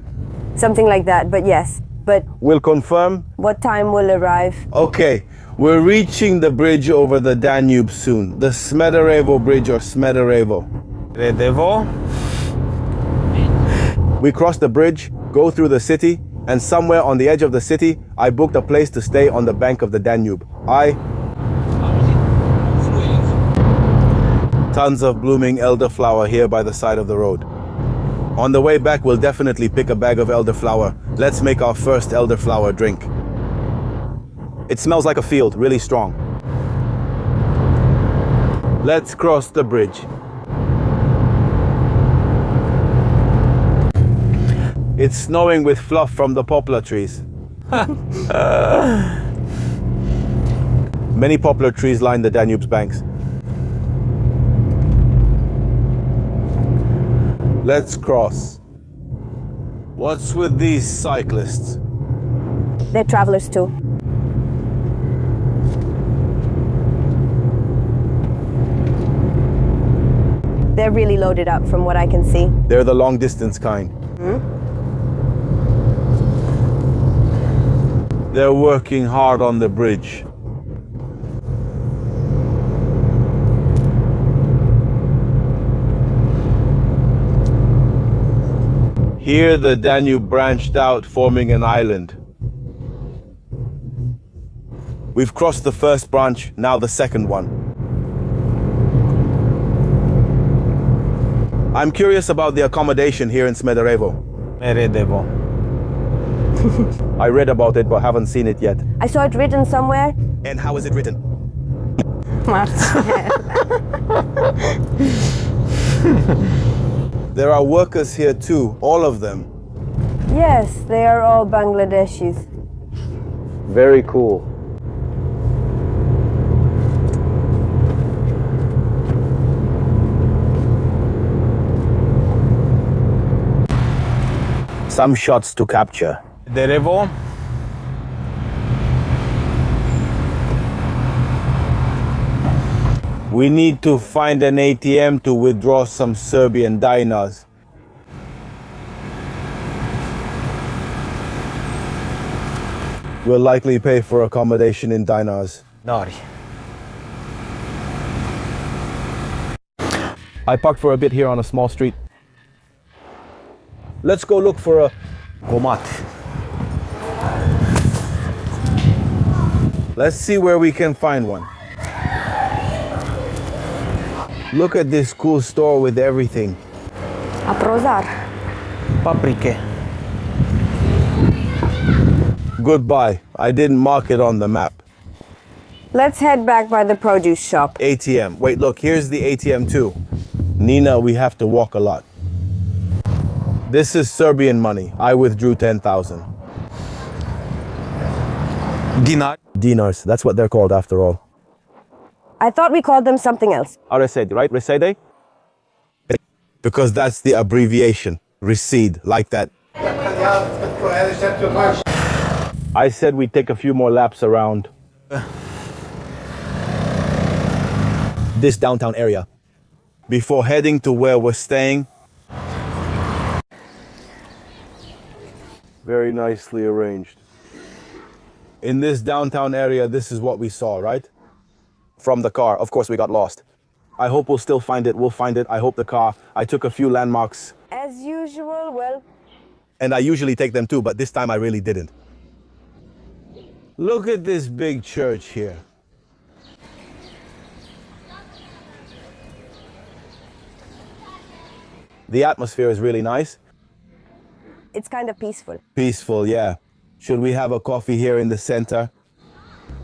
Something like that, but yes. But we'll confirm. What time will arrive? Okay, we're reaching the bridge over the Danube soon. The Smederevo Bridge or Smederevo. We cross the bridge, go through the city, and somewhere on the edge of the city, I booked a place to stay on the bank of the Danube. Tons of blooming elderflower here by the side of the road. On the way back, we'll definitely pick a bag of elderflower. Let's make our first elderflower drink. It smells like a field, really strong. Let's cross the bridge. It's snowing with fluff from the poplar trees. Many poplar trees line the Danube's banks. Let's cross. What's with these cyclists? They're travelers too. They're really loaded up from what I can see. They're the long distance kind. They're working hard on the bridge. Here the Danube branched out, forming an island. We've crossed the first branch, now the second one. I'm curious about the accommodation here in Smederevo. I read about it but haven't seen it yet. I saw it written somewhere. And how is it written? There are workers here too, all of them. Yes, they are all Bangladeshis. Very cool. Some shots to capture. Smederevo. We need to find an ATM to withdraw some Serbian dinars. We'll likely pay for accommodation in dinars. Nari. I parked for a bit here on a small street. Let's go look for a Komat. Let's see where we can find one. Look at this cool store with everything. Aprozar. Paprike. Goodbye. I didn't mark it on the map. Let's head back by the produce shop. ATM. Wait, look, here's the ATM too. Nina, we have to walk a lot. This is Serbian money. I withdrew 10,000. Dinar. Dinars, that's what they're called after all. I thought we called them something else. Aresed, right? Resede? Because that's the abbreviation. Recede, like that. I said we'd take a few more laps around this downtown area before heading to where we're staying. Very nicely arranged. In this downtown area, this is what we saw, right? From the car. Of course, we got lost. I hope we'll still find it. We'll find it. I hope the car. I took a few landmarks. As usual, well. And I usually take them too, but this time I really didn't. Look at this big church here. The atmosphere is really nice. It's kind of peaceful. Peaceful, yeah. Should we have a coffee here in the center?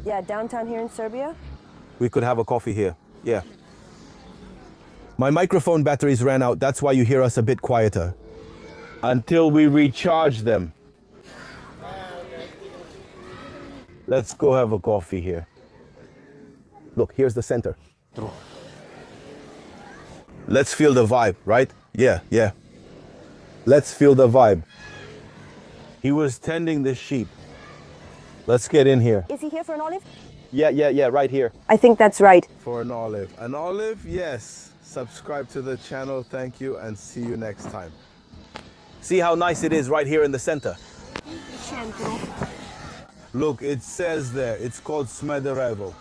Yeah, downtown here in Serbia. We could have a coffee here, yeah. My microphone batteries ran out, that's why you hear us a bit quieter. Until we recharge them. Let's go have a coffee here. Look, here's the center. True. Let's feel the vibe, right? Yeah, yeah. Let's feel the vibe. He was tending the sheep. Let's get in here. Is he here for an olive? Yeah, right here. I think that's right. For an olive. An olive, yes. Subscribe to the channel, thank you, and see you next time. See how nice it is right here in the center? Look, it says there, it's called Smederevo.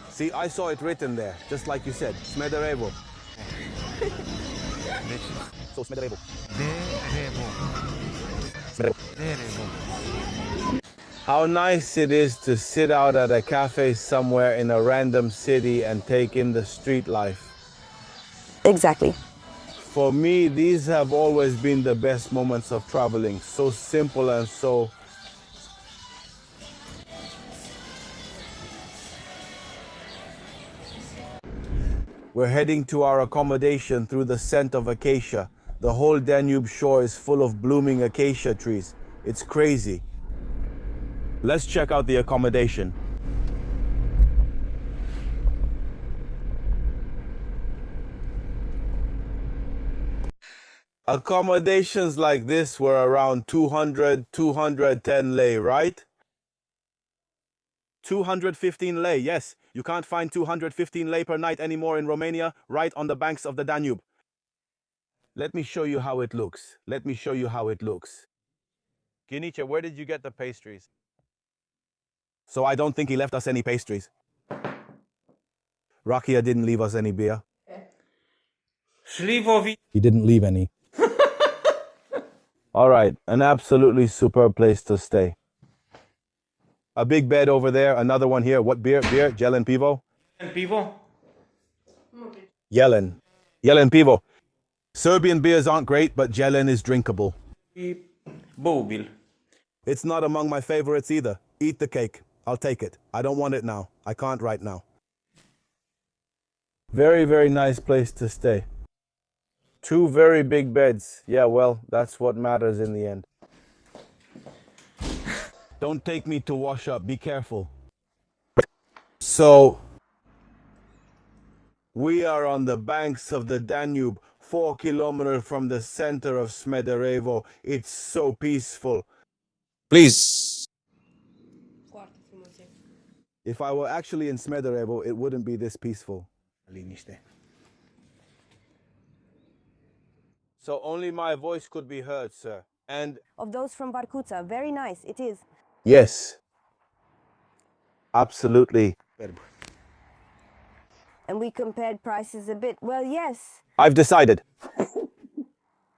See, I saw it written there, just like you said, Smederevo. So Smederevo. How nice it is to sit out at a cafe somewhere in a random city and take in the street life. Exactly. For me, these have always been the best moments of traveling. So simple and so... We're heading to our accommodation through the scent of acacia. The whole Danube shore is full of blooming acacia trees. It's crazy. Let's check out the accommodation. Accommodations like this were around 200, 210 lei, right? 215 lei, yes. You can't find 215 lei per night anymore in Romania, right on the banks of the Danube. Let me show you how it looks. Let me show you how it looks. Ginice, where did you get the pastries? So I don't think he left us any pastries. Rakia didn't leave us any beer. He didn't leave any. All right, an absolutely superb place to stay. A big bed over there, another one here. What beer? Beer? Jelen Pivo? Pivo? Jelen. Jelen Pivo. Serbian beers aren't great, but Jelen is drinkable. Bobil. It's not among my favorites either. Eat the cake. I'll take it. I don't want it now. I can't right now. Very, very nice place to stay. 2 very big beds. Yeah, well, that's what matters in the end. Don't take me to wash up. Be careful. So, we are on the banks of the Danube, 4 kilometers from the center of Smederevo. It's so peaceful. Please. If I were actually in Smederevo, it wouldn't be this peaceful. So only my voice could be heard, sir. And Of those from Varkuța, very nice, it is. yes, absolutely. And we compared prices a bit. Well, yes, I've decided.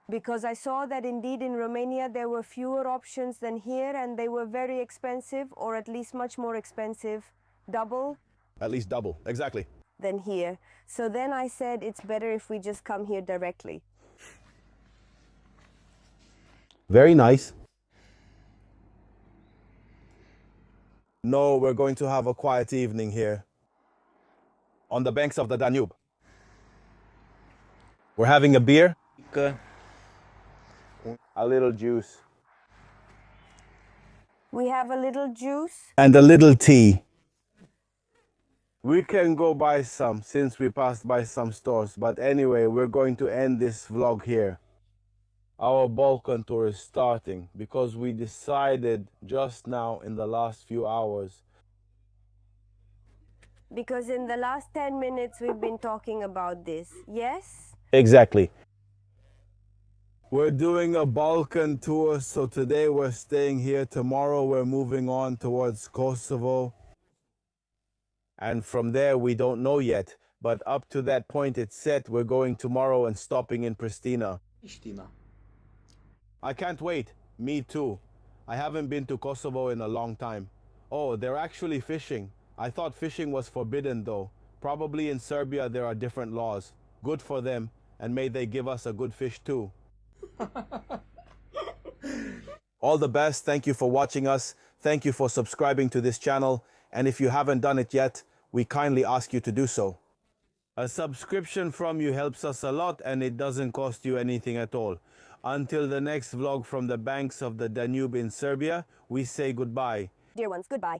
because I saw that indeed in Romania there were fewer options than here, and they were very expensive, or at least much more expensive, double At least double. Exactly. than here. So then I said it's better if we just come here directly. Very nice. No, we're going to have a quiet evening here on the banks of the Danube. We're having a beer, a little juice, We have a little juice. and a little tea. We can go buy some since we passed by some stores, but anyway, we're going to end this vlog here. Our Balkan tour is starting because we decided just now in the last few hours. Because in the last 10 minutes we've been talking about this. Yes? Exactly. We're doing a Balkan tour, so today we're staying here. Tomorrow we're moving on towards Kosovo. And from there we don't know yet, but up to that point it's set. We're going tomorrow and stopping in Pristina. I can't wait. Me too. I haven't been to Kosovo in a long time. Oh, they're actually fishing. I thought fishing was forbidden though. Probably in Serbia there are different laws. Good for them, and may they give us a good fish too. All the best. Thank you for watching us. Thank you for subscribing to this channel. And if you haven't done it yet, we kindly ask you to do so. A subscription from you helps us a lot, and it doesn't cost you anything at all. Until the next vlog from the banks of the Danube in Serbia, we say goodbye. Dear ones, goodbye.